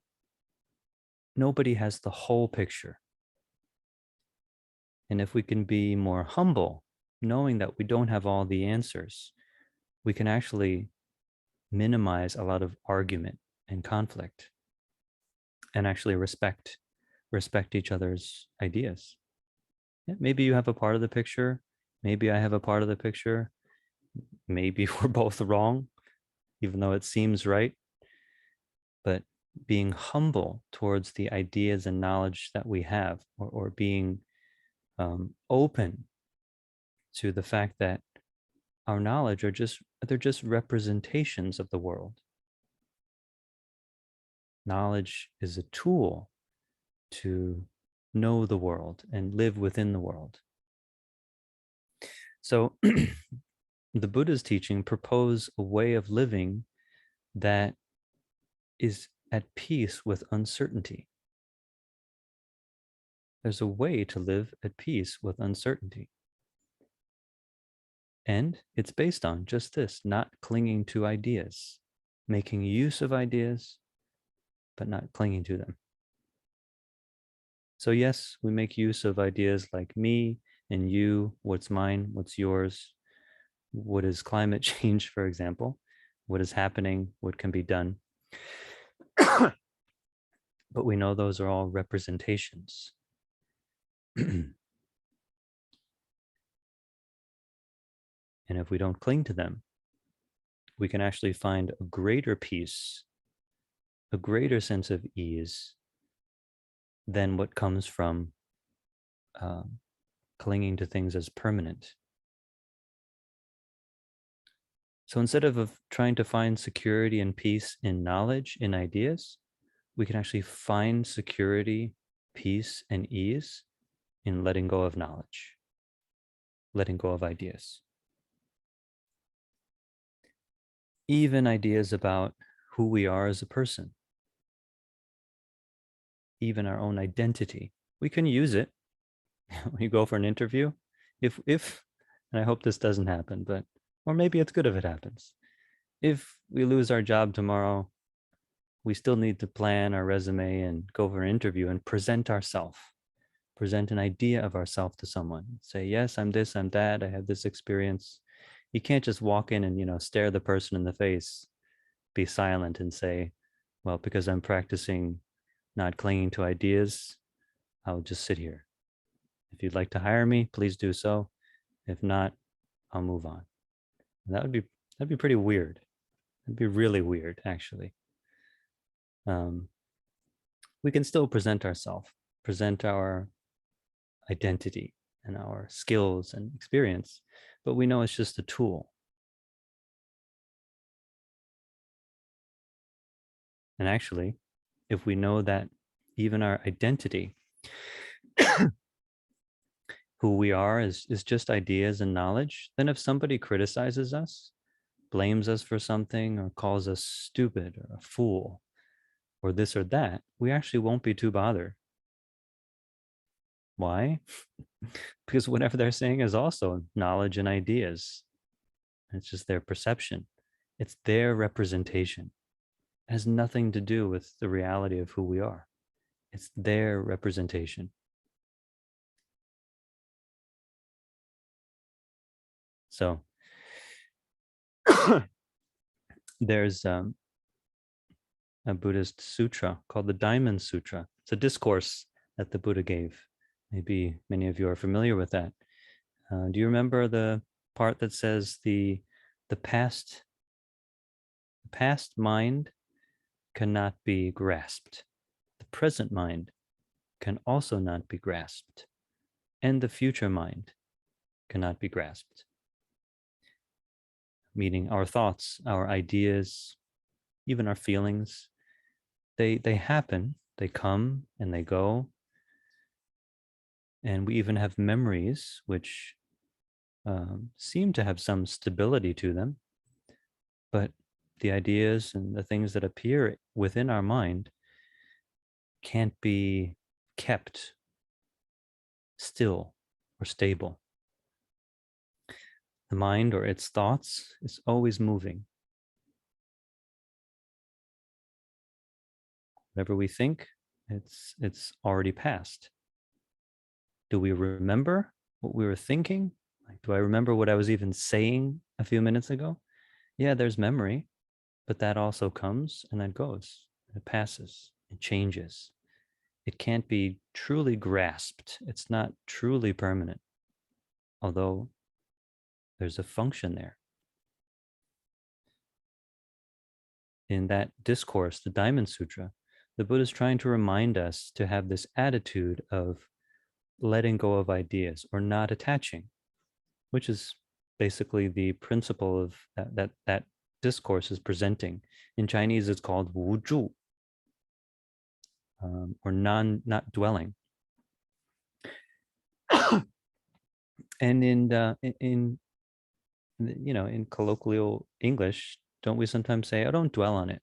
nobody has the whole picture. And if we can be more humble, knowing that we don't have all the answers, we can actually minimize a lot of argument and conflict and actually respect each other's ideas. Yeah, maybe you have a part of the picture, maybe I have a part of the picture, maybe we're both wrong, even though it seems right. But being humble towards the ideas and knowledge that we have, or being open to the fact that our knowledge they're just representations of the world. Knowledge is a tool to know the world and live within the world. So the Buddha's teaching propose a way of living that is at peace with uncertainty. There's a way to live at peace with uncertainty. And it's based on just this, not clinging to ideas, making use of ideas, but not clinging to them. So yes, we make use of ideas like me and you, what's mine, what's yours, what is climate change, for example, what is happening, what can be done. But we know those are all representations. And if we don't cling to them, we can actually find a greater peace, a greater sense of ease than what comes from clinging to things as permanent. So instead of trying to find security and peace in knowledge, in ideas, we can actually find security, peace, and ease in letting go of knowledge, letting go of ideas. Even ideas about who we are as a person, even our own identity. We can use it when you go for an interview. If, and I hope this doesn't happen, but, or maybe it's good if it happens. If we lose our job tomorrow, we still need to plan our resume and go for an interview and present ourselves, present an idea of ourselves to someone. Say, yes, I'm this, I'm that, I have this experience. You can't just walk in and, stare the person in the face, be silent and say, well, because I'm practicing not clinging to ideas, I'll just sit here. If you'd like to hire me, please do so. If not, I'll move on. And that'd be pretty weird. It'd be really weird, actually. We can still present ourselves, present our identity and our skills and experience, but we know it's just a tool. And actually, if we know that even our identity, who we are is just ideas and knowledge, then if somebody criticizes us, blames us for something, or calls us stupid or a fool, or this or that, we actually won't be too bothered. Why? Because whatever they're saying is also knowledge and ideas. It's just their perception. It's their representation. It has nothing to do with the reality of who we are. It's their representation. So There's a Buddhist sutra called the Diamond Sutra. It's a discourse that the Buddha gave. Maybe many of you are familiar with that. Do you remember the part that says the past mind cannot be grasped, the present mind can also not be grasped, and the future mind cannot be grasped? Meaning our thoughts, our ideas, even our feelings, they happen, they come and they go. And we even have memories which seem to have some stability to them, but the ideas and the things that appear within our mind can't be kept still or stable. The mind or its thoughts is always moving. Whatever we think, it's already past. Do we remember what we were thinking? Like, do I remember what I was even saying a few minutes ago? Yeah, there's memory, but that also comes and that goes. It passes, it changes. It can't be truly grasped. It's not truly permanent, although there's a function there. In that discourse, the Diamond Sutra, the Buddha is trying to remind us to have this attitude of letting go of ideas or not attaching, which is basically the principle of that discourse is presenting. In Chinese, it's called Wu Zhu, or not dwelling. And in in colloquial English, don't we sometimes say, "Oh, don't dwell on it"?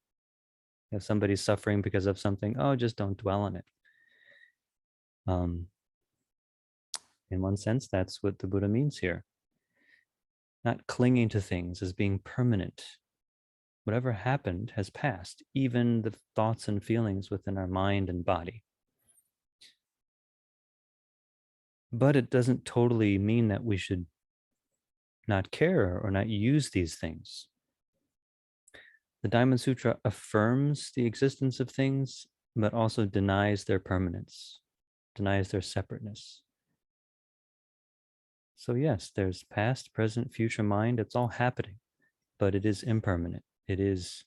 If somebody's suffering because of something, oh, just don't dwell on it. In one sense, that's what the Buddha means here. Not clinging to things as being permanent. Whatever happened has passed, even the thoughts and feelings within our mind and body. But it doesn't totally mean that we should not care or not use these things. The Diamond Sutra affirms the existence of things, but also denies their permanence, denies their separateness. So yes, there's past, present, future mind. It's all happening, but it is impermanent. It is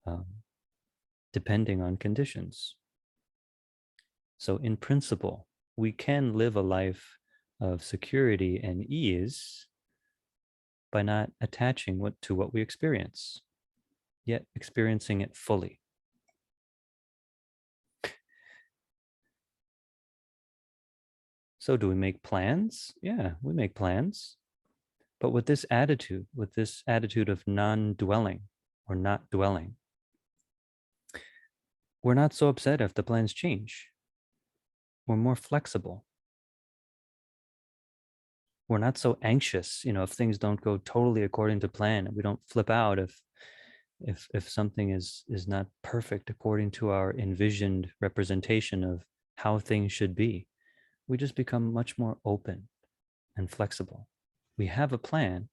um, depending on conditions. So in principle, we can live a life of security and ease by not attaching to what we experience, yet experiencing it fully. So do we make plans? Yeah, we make plans. But with this attitude of non-dwelling or not dwelling, we're not so upset if the plans change. We're more flexible. We're not so anxious, if things don't go totally according to plan. We don't flip out if something is not perfect according to our envisioned representation of how things should be. We just become much more open and flexible. We have a plan,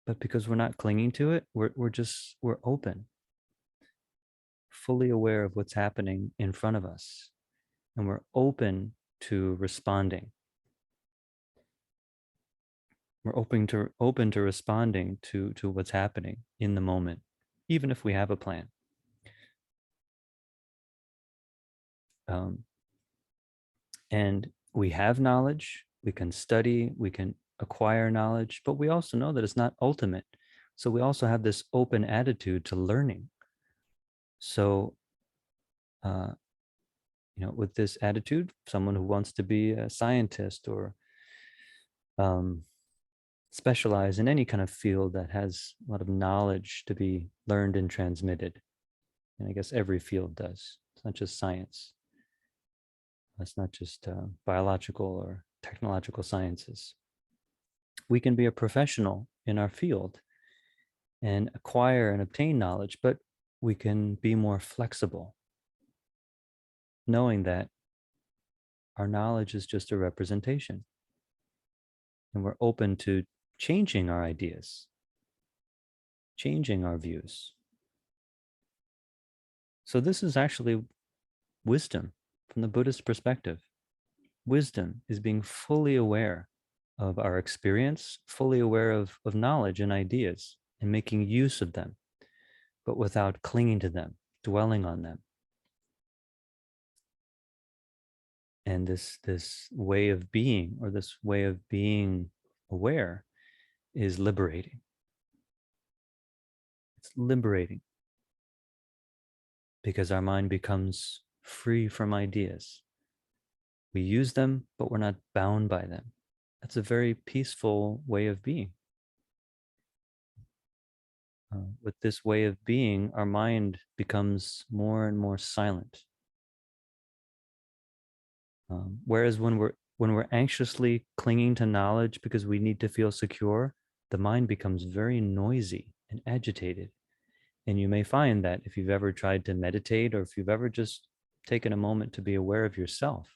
but because we're not clinging to it, we're open, fully aware of what's happening in front of us, and we're open to responding. We're open to responding to what's happening in the moment, even if we have a plan. And we have knowledge, we can study, we can acquire knowledge, but we also know that it's not ultimate. So we also have this open attitude to learning. So, with this attitude, someone who wants to be a scientist or specialize in any kind of field that has a lot of knowledge to be learned and transmitted, and I guess every field does. It's not just science. It's not just biological or technological sciences. We can be a professional in our field and acquire and obtain knowledge, but we can be more flexible, knowing that our knowledge is just a representation and we're open to changing our ideas. changing our views. So this is actually wisdom from the Buddhist perspective. Wisdom is being fully aware of our experience, fully aware of knowledge and ideas, and making use of them, but without clinging to them, dwelling on them. And this way of being, or this way of being aware, is liberating. It's liberating because our mind becomes free from ideas. We use them, but we're not bound by them. That's a very peaceful way of being. With this way of being, our mind becomes more and more silent. Whereas when we're anxiously clinging to knowledge because we need to feel secure, the mind becomes very noisy and agitated. And you may find that if you've ever tried to meditate, or if you've ever just taken a moment to be aware of yourself,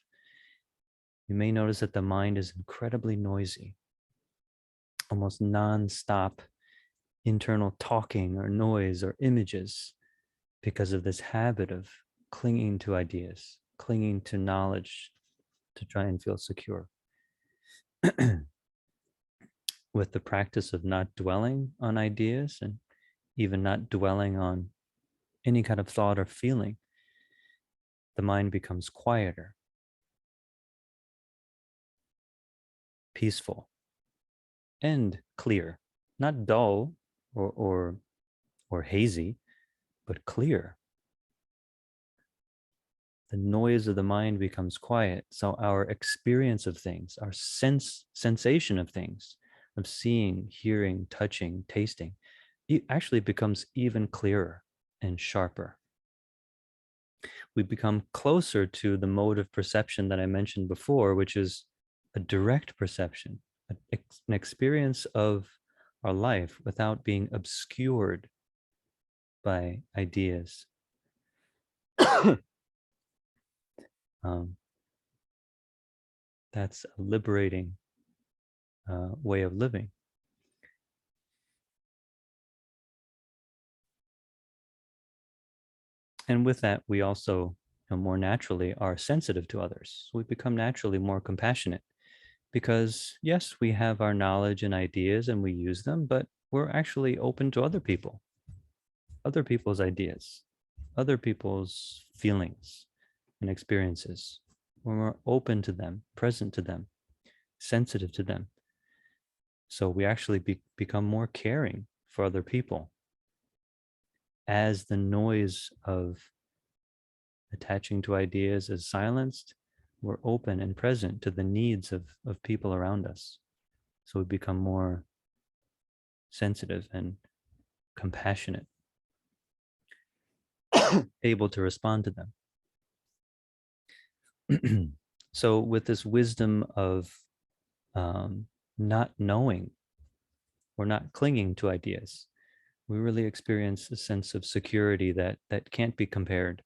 you may notice that the mind is incredibly noisy, almost non-stop internal talking or noise or images, because of this habit of clinging to ideas, clinging to knowledge to try and feel secure. With the practice of not dwelling on ideas and even not dwelling on any kind of thought or feeling, the mind becomes quieter, peaceful, and clear, not dull or hazy, but clear. The noise of the mind becomes quiet. So our experience of things, our sensation of things, of seeing, hearing, touching, tasting, it actually becomes even clearer and sharper. We become closer to the mode of perception that I mentioned before, which is a direct perception, an experience of our life without being obscured by ideas. um, that's a liberating way of living. And with that, we also more naturally are sensitive to others. So we become naturally more compassionate because, yes, we have our knowledge and ideas and we use them, but we're actually open to other people, other people's ideas, other people's feelings and experiences. When we're open to them, present to them, sensitive to them. So we actually become more caring for other people as the noise of attaching to ideas is silenced. We're open and present to the needs of people around us. So we become more sensitive and compassionate, able to respond to them. So with this wisdom of not knowing or not clinging to ideas, we really experience a sense of security that can't be compared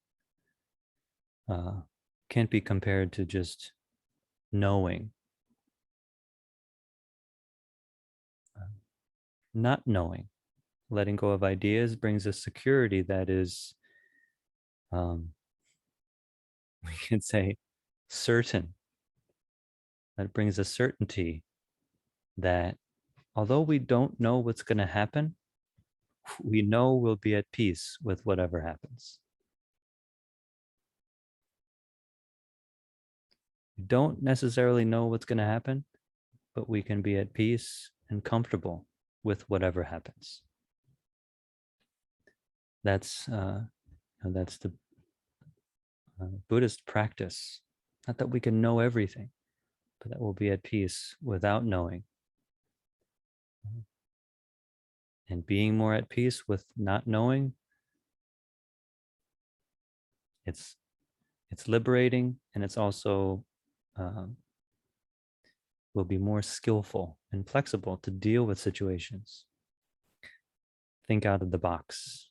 to just knowing. Not knowing, letting go of ideas brings a security that is, we can say, certain. That brings a certainty that although we don't know what's going to happen, we know we'll be at peace with whatever happens. We don't necessarily know what's going to happen, but we can be at peace and comfortable with whatever happens. That's the Buddhist practice. Not that we can know everything, but that we'll be at peace without knowing. And being more at peace with not knowing, it's liberating, and it's also will be more skillful and flexible to deal with situations. Think out of the box.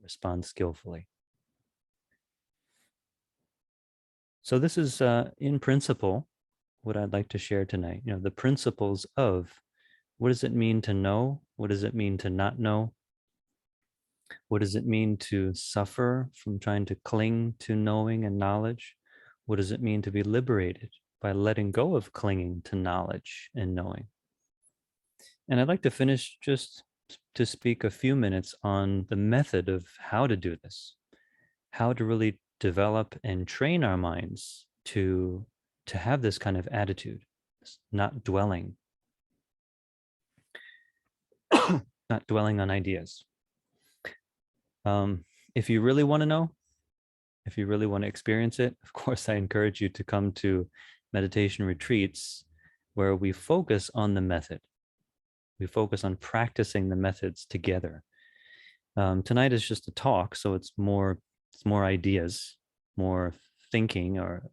Respond skillfully. So this is, in principle, what I'd like to share tonight. The principles of What does it mean to know? What does it mean to not know? What does it mean to suffer from trying to cling to knowing and knowledge? What does it mean to be liberated by letting go of clinging to knowledge and knowing? And I'd like to finish just to speak a few minutes on the method of how to do this, how to really develop and train our minds to have this kind of attitude, not dwelling, not dwelling on ideas. If you really want to know, if you really want to experience it, of course, I encourage you to come to meditation retreats where we focus on the method. We focus on practicing the methods together. Tonight is just a talk, so it's more ideas, more thinking or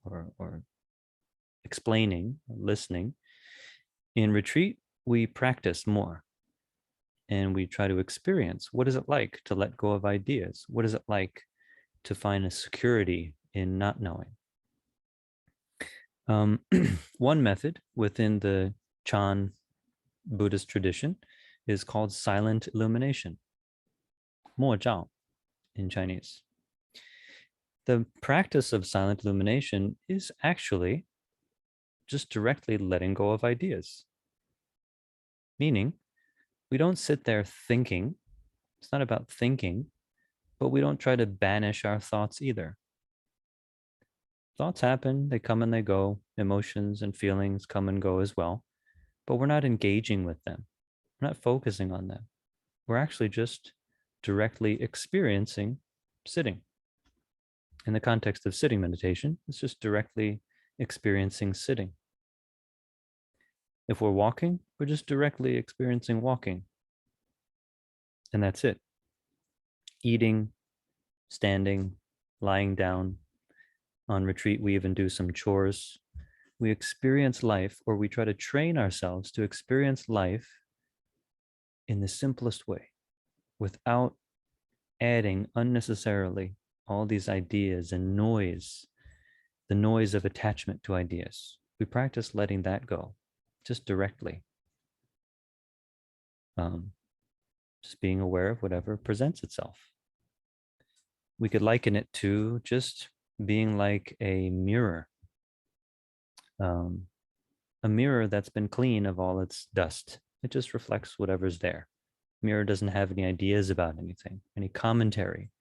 explaining, listening. In retreat, we practice more and we try to experience what is it like to let go of ideas? What is it like to find a security in not knowing? One method within the Chan Buddhist tradition is called silent illumination, 默照 in Chinese. The practice of silent illumination is actually just directly letting go of ideas. Meaning, we don't sit there thinking. It's not about thinking, but we don't try to banish our thoughts either. Thoughts happen, they come and they go. Emotions and feelings come and go as well, but we're not engaging with them. We're not focusing on them. We're actually just directly experiencing sitting. In the context of sitting meditation, it's just directly experiencing sitting. If we're walking, we're just directly experiencing walking. And that's it. Eating, standing, lying down. On retreat, we even do some chores. We experience life, or we try to train ourselves to experience life in the simplest way, without adding unnecessarily all these ideas and noise, the noise of attachment to ideas. We practice letting that go, just directly. Just being aware of whatever presents itself. We could liken it to just being like a mirror. A mirror that's been clean of all its dust. It just reflects whatever's there. Mirror doesn't have any ideas about anything, any commentary.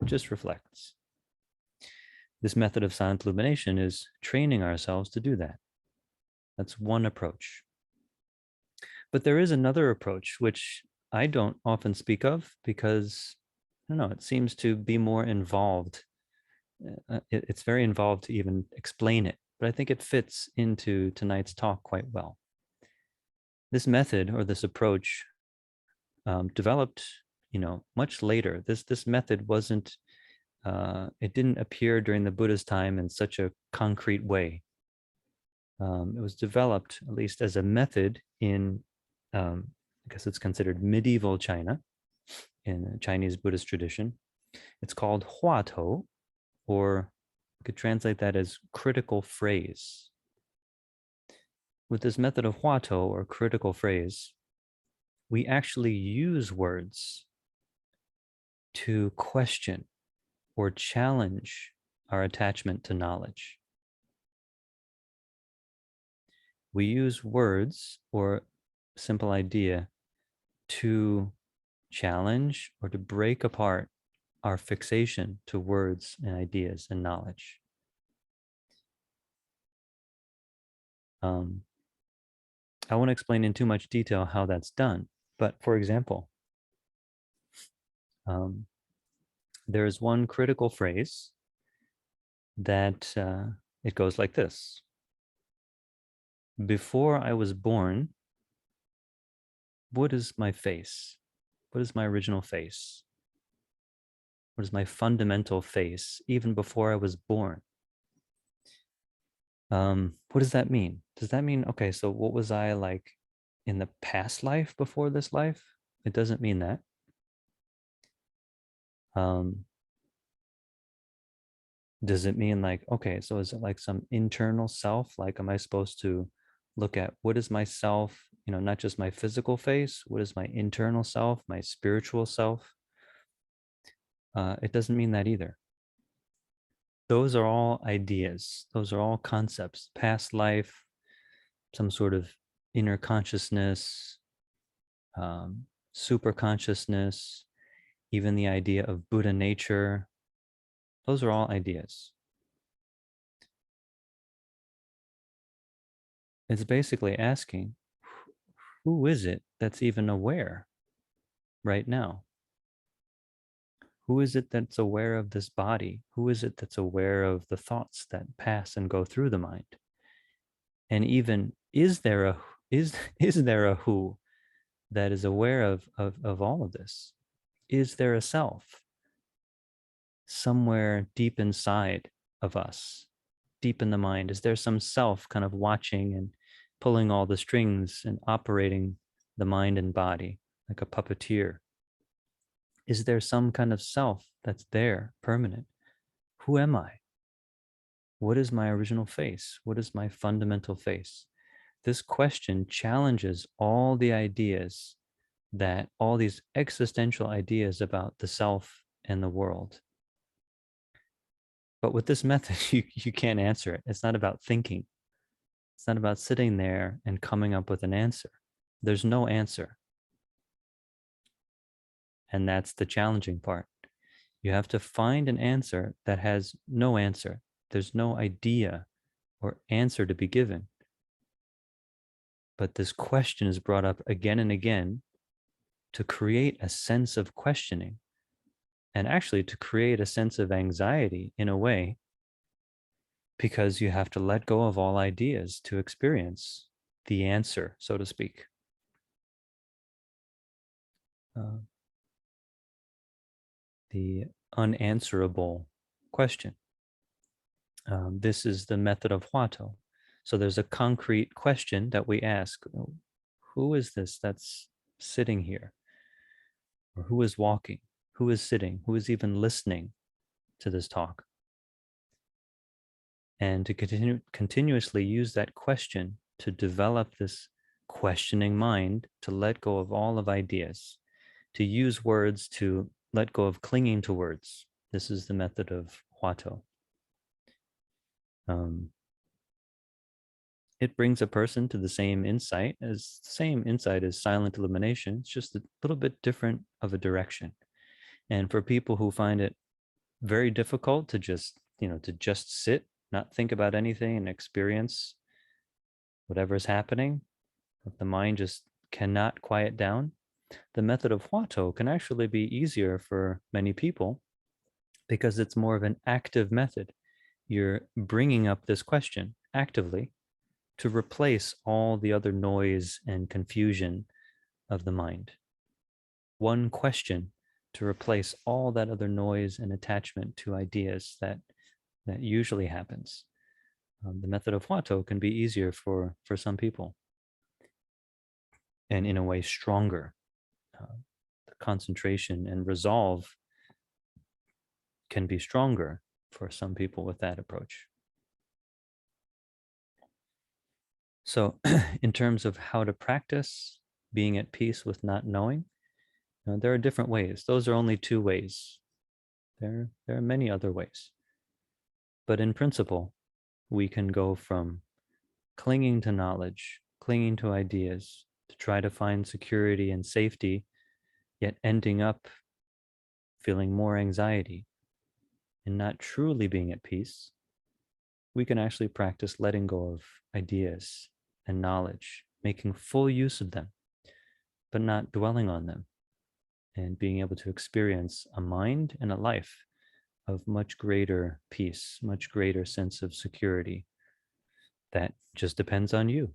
It just reflects. This method of silent illumination is training ourselves to do that. That's one approach. But there is another approach, which I don't often speak of because, I don't know, it seems to be more involved. It's very involved to even explain it, but I think it fits into tonight's talk quite well. This method or this approach developed, much later. This method wasn't, it didn't appear during the Buddha's time in such a concrete way. It was developed, at least as a method in, I guess it's considered medieval China, in the Chinese Buddhist tradition. It's called huatou, or you could translate that as critical phrase. With this method of huatou, or critical phrase, we actually use words to question or challenge our attachment to knowledge. We use words or simple idea to challenge or to break apart our fixation to words and ideas and knowledge. I won't explain in too much detail how that's done, but for example, there's one critical phrase that it goes like this. Before I was born, what is my face? What is my original face? What is my fundamental face, even before I was born? What does that mean? Does that mean, okay, so what was I like in the past life before this life? It doesn't mean that. Does it mean like, okay, so is it like some internal self? Like, am I supposed to look at what is myself not just my physical face. What is my internal self, my spiritual self? It doesn't mean that either. Those are all ideas. Those are all concepts. Past life, some sort of inner consciousness, super consciousness, even the idea of Buddha nature. Those are all ideas. It's basically asking, who is it that's even aware right now? Who is it that's aware of this body? Who is it that's aware of the thoughts that pass and go through the mind? And even is there a who that is aware of all of this? Is there a self somewhere deep inside of us, deep in the mind? Is there some self kind of watching and pulling all the strings and operating the mind and body like a puppeteer? Is there some kind of self that's there, permanent? Who am I? What is my original face? What is my fundamental face? This question challenges all the ideas that all these existential ideas about the self and the world. But with this method, you can't answer it. It's not about thinking. It's not about sitting there and coming up with an answer. There's no answer. And that's the challenging part. You have to find an answer that has no answer. There's no idea or answer to be given. But this question is brought up again and again to create a sense of questioning, and actually to create a sense of anxiety in a way, because you have to let go of all ideas to experience the answer, so to speak. The unanswerable question. This is the method of Huatou. So there's a concrete question that we ask. Who is this that's sitting here? Or who is walking? Who is sitting? Who is even listening to this talk? And to continuously use that question to develop this questioning mind, to let go of all of ideas, to use words to let go of clinging to words. This is the method of Huatou. It brings a person to the same insight as silent illumination. It's just a little bit different of a direction. And for people who find it very difficult to just sit, not think about anything, and experience whatever is happening, if the mind just cannot quiet down, the method of Huatou can actually be easier for many people because it's more of an active method. You're bringing up this question actively to replace all the other noise and confusion of the mind. One question to replace all that other noise and attachment to ideas that usually happens. The method of Huatou can be easier for some people, and in a way stronger. The concentration and resolve can be stronger for some people with that approach. So in terms of how to practice being at peace with not knowing, there are different ways. Those are only two ways. There are many other ways. But in principle, we can go from clinging to knowledge, clinging to ideas to try to find security and safety, yet ending up feeling more anxiety and not truly being at peace. We can actually practice letting go of ideas and knowledge, making full use of them, but not dwelling on them, and being able to experience a mind and a life of much greater peace, much greater sense of security that just depends on you.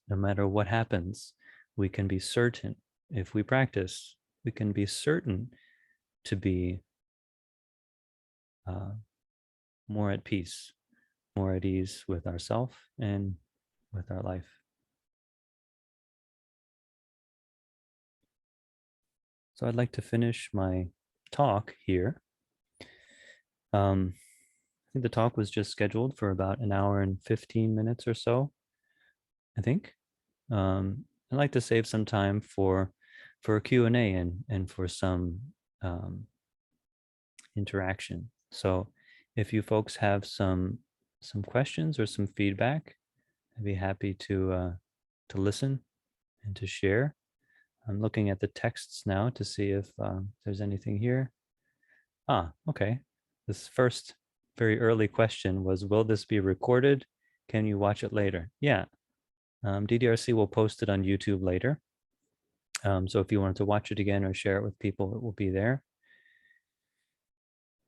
No matter what happens, we can be certain, if we practice, we can be certain to be more at peace, more at ease with ourselves and with our life. So I'd like to finish my talk here. I think the talk was just scheduled for about an hour and 15 minutes or so, I think. I'd like to save some time for a Q&A and for some interaction. So if you folks have some questions or some feedback, I'd be happy to listen and to share. I'm looking at the texts now to see if there's anything here. Okay. This first very early question was, will this be recorded? Can you watch it later? Yeah. DDRC will post it on YouTube later. So if you wanted to watch it again or share it with people, it will be there.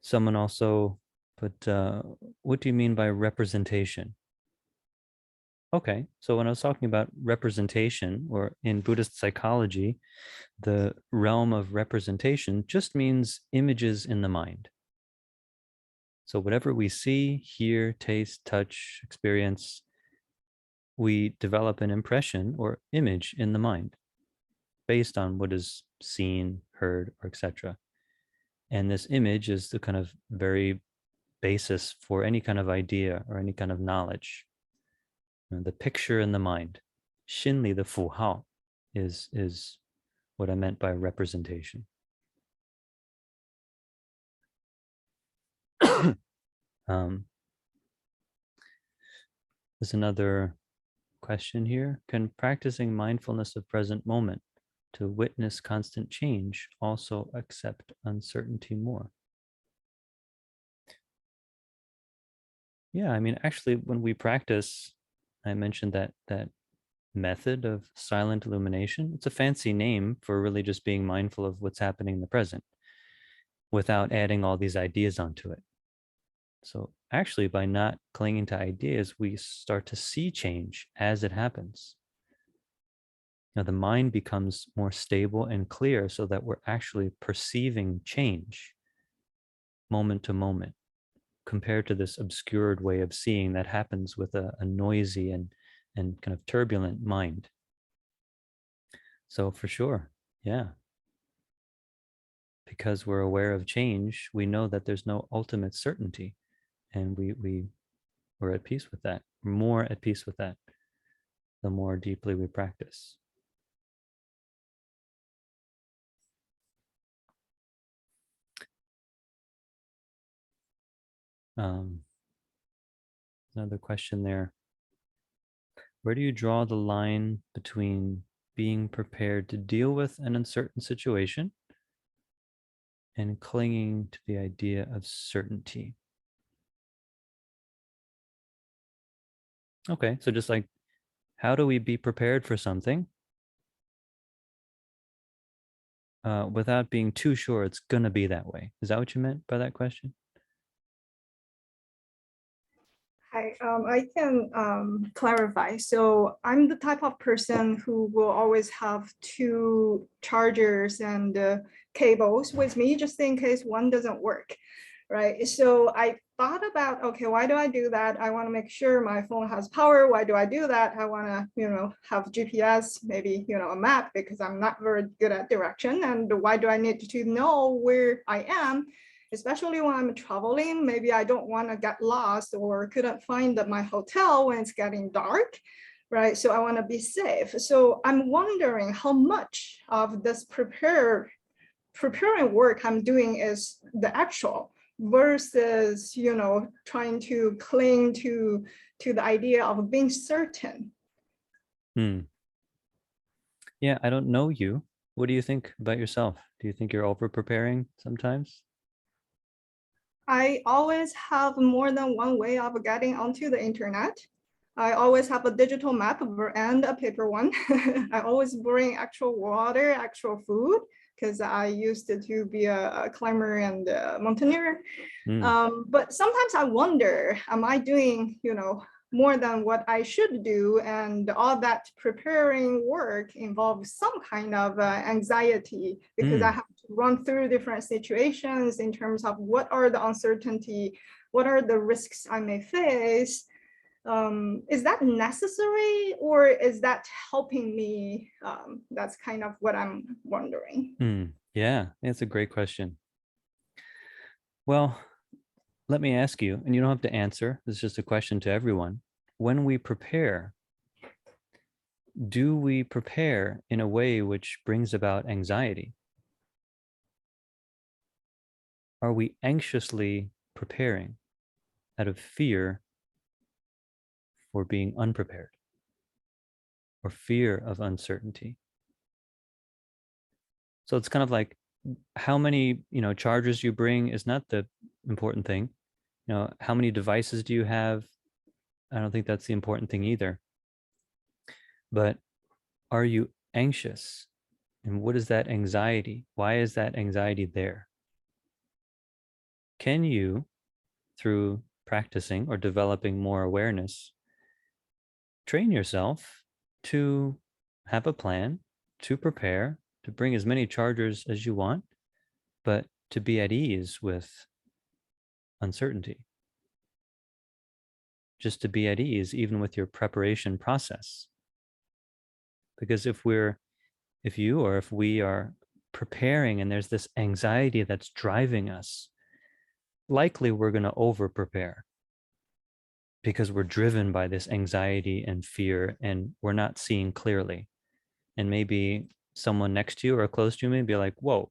Someone also put, what do you mean by representation? Okay, so when I was talking about representation, or in Buddhist psychology, the realm of representation just means images in the mind. So whatever we see, hear, taste, touch, experience, we develop an impression or image in the mind based on what is seen, heard, or etc. And this image is the kind of very basis for any kind of idea or any kind of knowledge. The picture in the mind, 心里的符号 is what I meant by representation. There's another question here. Can practicing mindfulness of present moment to witness constant change also accept uncertainty more? Yeah, I mean, actually, when we practice, I mentioned that method of silent illumination. It's a fancy name for really just being mindful of what's happening in the present without adding all these ideas onto it. So actually, by not clinging to ideas, we start to see change as it happens. Now, the mind becomes more stable and clear so that we're actually perceiving change moment to moment, compared to this obscured way of seeing that happens with a noisy and kind of turbulent mind. So for sure, yeah. Because we're aware of change, we know that there's no ultimate certainty, and we're at peace with that. We're more at peace with that the more deeply we practice. Another question there. Where do you draw the line between being prepared to deal with an uncertain situation and clinging to the idea of certainty? Okay, so just like, how do we be prepared for something without being too sure it's going to be that way? Is that what you meant by that question? Hi, I can clarify. So I'm the type of person who will always have two chargers and cables with me just in case one doesn't work, right? So I thought about, okay, why do I do that? I want to make sure my phone has power. Why do I do that? I want to, have GPS, maybe, a map, because I'm not very good at direction. And why do I need to know where I am? Especially when I'm traveling, maybe I don't want to get lost or couldn't find my hotel when it's getting dark, right? So I want to be safe. So I'm wondering how much of this preparing work I'm doing is the actual versus, trying to cling to the idea of being certain. Yeah, I don't know you. What do you think about yourself? Do you think you're over preparing sometimes? I always have more than one way of getting onto the internet. I always have a digital map and a paper one. I always bring actual water, actual food, because I used to be a climber and a mountaineer. But sometimes I wonder, am I doing, more than what I should do? And all that preparing work involves some kind of anxiety, because I have to run through different situations in terms of what are the uncertainty, what are the risks I may face. Is that necessary, or is that helping me? That's kind of what I'm wondering. Yeah, it's a great question. Well, let me ask you, and you don't have to answer, this is just a question to everyone. When we prepare, do we prepare in a way which brings about anxiety? Are we anxiously preparing out of fear for being unprepared or fear of uncertainty? So it's kind of like how many, chargers you bring is not the important thing. How many devices do you have? I don't think that's the important thing either. But are you anxious? And what is that anxiety? Why is that anxiety there? Can you, through practicing or developing more awareness, train yourself to have a plan, to prepare, to bring as many chargers as you want, but to be at ease with uncertainty, just to be at ease even with your preparation process? Because if you or if we are preparing and there's this anxiety that's driving us, likely we're going to over prepare because we're driven by this anxiety and fear and we're not seeing clearly. And maybe someone next to you or close to you may be like, whoa,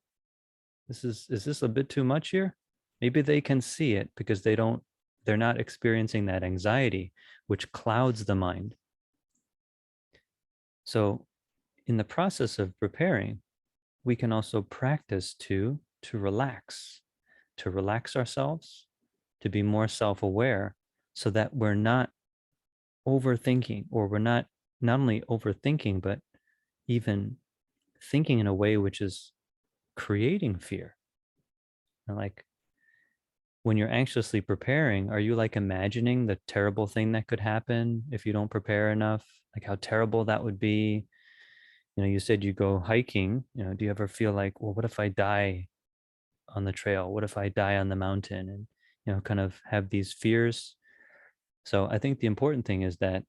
is this a bit too much here? Maybe they can see it because they're not experiencing that anxiety, which clouds the mind. So in the process of preparing, we can also practice to relax ourselves, to be more self-aware so that we're not overthinking, or we're not only overthinking, but even thinking in a way which is creating fear. And like when you're anxiously preparing, are you like imagining the terrible thing that could happen if you don't prepare enough? Like how terrible that would be? You said you go hiking, do you ever feel like, well, what if I die on the trail? What if I die on the mountain? And, kind of have these fears. So I think the important thing is that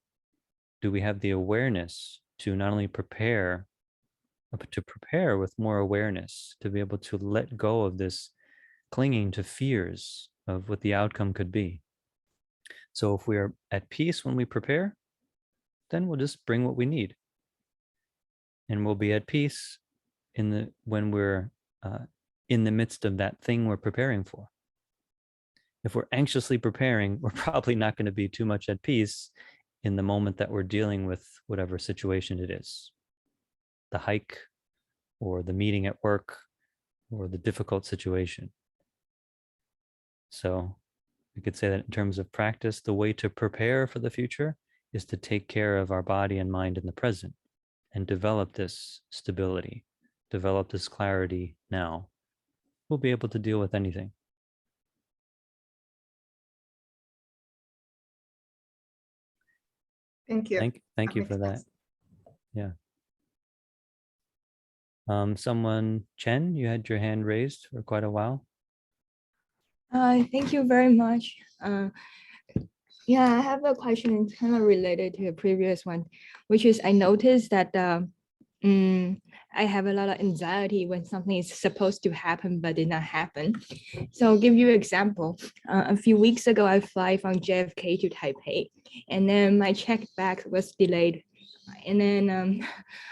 do we have the awareness to not only prepare, but to prepare with more awareness, to be able to let go of this clinging to fears of what the outcome could be. So if we are at peace when we prepare, then we'll just bring what we need. And we'll be at peace when we're in the midst of that thing we're preparing for. If we're anxiously preparing, we're probably not going to be too much at peace in the moment that we're dealing with whatever situation it is, the hike or the meeting at work or the difficult situation. So we could say that in terms of practice, the way to prepare for the future is to take care of our body and mind in the present and develop this stability, develop this clarity now. We'll be able to deal with anything. Thank you. Thank That you makes for that. sense. Yeah. Someone, Chen, you had your hand raised for quite a while. Thank you very much. Yeah, I have a question kind of related to the previous one, which is I noticed that I have a lot of anxiety when something is supposed to happen but did not happen. So I'll give you an example. A few weeks ago, I fly from JFK to Taipei, and then my check bag was delayed. And then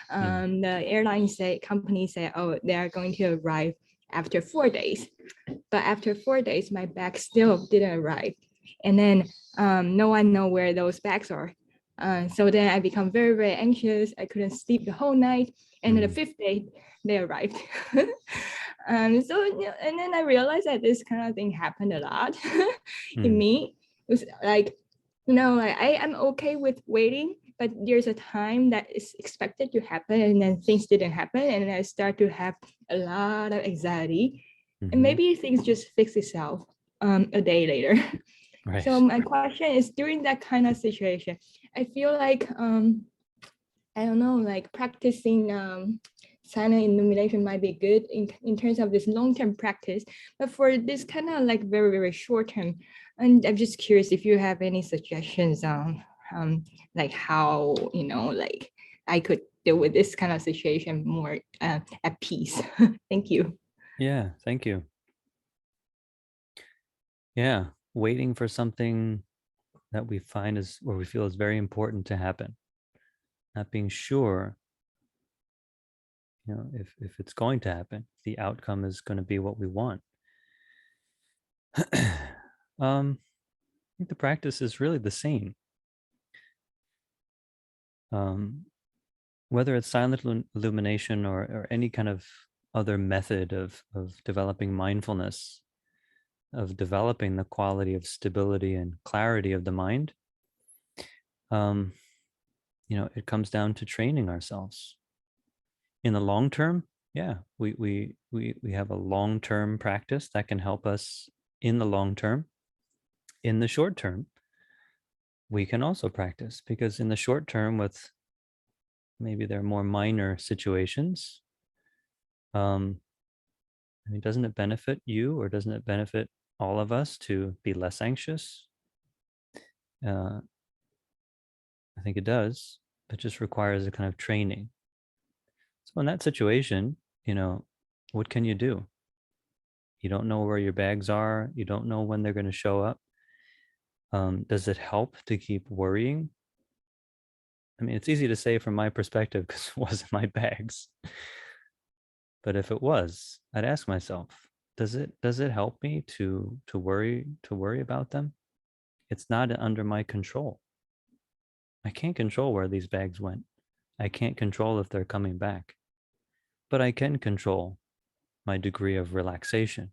the company said, oh, they are going to arrive after 4 days. But after 4 days, my bag still didn't arrive. And then no one know where those bags are. So then I become very, very anxious. I couldn't sleep the whole night. And the 5th day, they arrived. And then I realized that this kind of thing happened a lot in me. It was like, I am okay with waiting, but there's a time that is expected to happen and then things didn't happen. And I start to have a lot of anxiety. And maybe things just fix itself a day later. Right. So my question is, during that kind of situation, I feel like I don't know, like practicing silent illumination might be good in terms of this long-term practice, but for this kind of like very, very short-term, and I'm just curious if you have any suggestions on like how, like I could deal with this kind of situation more at peace. Thank you. Yeah, thank you. Yeah, waiting for something that we find is, or we feel is very important to happen. not being sure, if it's going to happen, the outcome is going to be what we want. I think the practice is really the same. Whether it's silent illumination or any kind of other method of developing mindfulness, of developing the quality of stability and clarity of the mind, it comes down to training ourselves. In the long term, yeah, we have a long-term practice that can help us in the long term. In the short term, we can also practice, because in the short term, with maybe there are more minor situations, doesn't it benefit you, or doesn't it benefit all of us to be less anxious? I think it does. It just requires a kind of training. So in that situation, what can you do? You don't know where your bags are. You don't know when they're going to show up. Does it help to keep worrying? It's easy to say from my perspective because it wasn't my bags. But if it was, I'd ask myself, does it help me to worry about them? It's not under my control. I can't control where these bags went. I can't control if they're coming back. But I can control my degree of relaxation.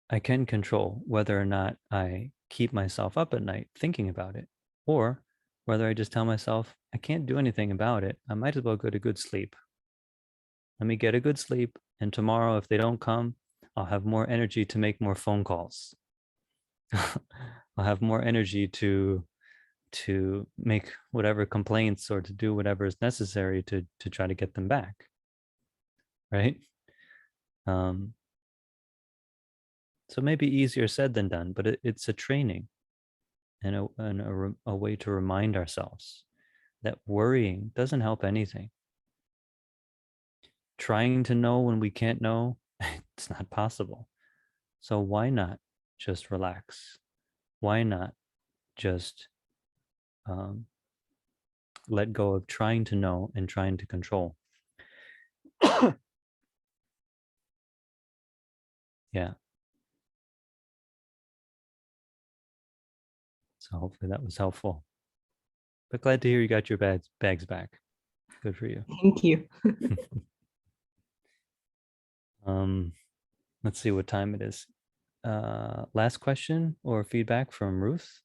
I can control whether or not I keep myself up at night thinking about it, or whether I just tell myself, I can't do anything about it. I might as well go to good sleep. Let me get a good sleep, and tomorrow, if they don't come, I'll have more energy to make more phone calls. I'll have more energy to make whatever complaints or to do whatever is necessary to try to get them back. Right? So maybe easier said than done, but it's a training and a way to remind ourselves that worrying doesn't help anything. Trying to know when we can't know, it's not possible. So why not just relax? Why not just let go of trying to know and trying to control? Yeah. So hopefully that was helpful. But glad to hear you got your bags back. Good for you. Thank you. Let's see what time it is. Last question or feedback from Ruth?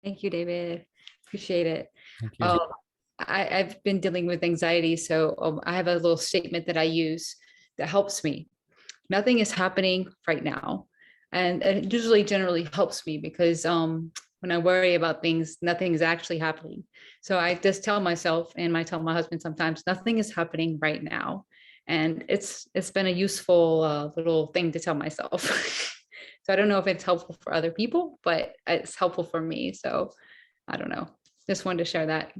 Thank you, David. Appreciate it. Thank you. I've been dealing with anxiety, so I have a little statement that I use that helps me. Nothing is happening right now. And it usually generally helps me because when I worry about things, nothing is actually happening. So I just tell myself, and I tell my husband sometimes, nothing is happening right now. And it's been a useful little thing to tell myself. So I don't know if it's helpful for other people, but it's helpful for me. So I don't know. Just wanted to share that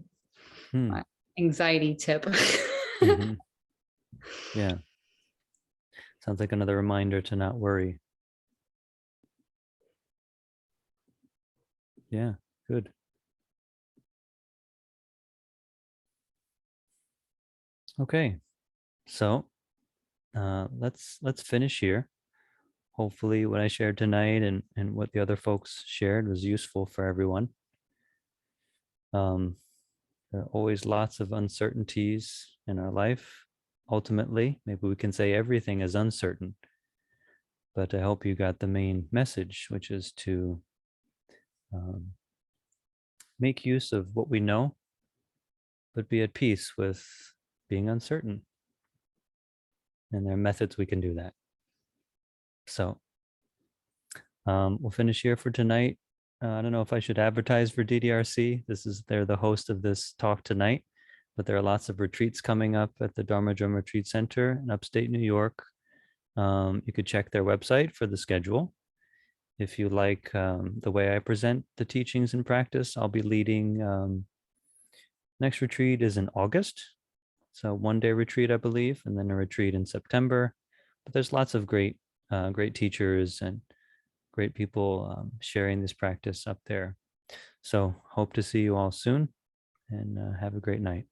my anxiety tip. Mm-hmm. Yeah. Sounds like another reminder to not worry. Yeah, good. Okay, so let's finish here. Hopefully what I shared tonight and what the other folks shared was useful for everyone. There are always lots of uncertainties in our life. Ultimately, maybe we can say everything is uncertain. But I hope you got the main message, which is to make use of what we know, but be at peace with being uncertain. And there are methods we can do that. So we'll finish here for tonight. I don't know if I should advertise for DDRC. They're the host of this talk tonight, but there are lots of retreats coming up at the Dharma Retreat Center in upstate New York. You could check their website for the schedule. If you like the way I present the teachings and practice, I'll be leading. Next retreat is in August. So 1-day retreat, I believe, and then a retreat in September. But there's lots of great teachers and great people sharing this practice up there. So hope to see you all soon, and have a great night.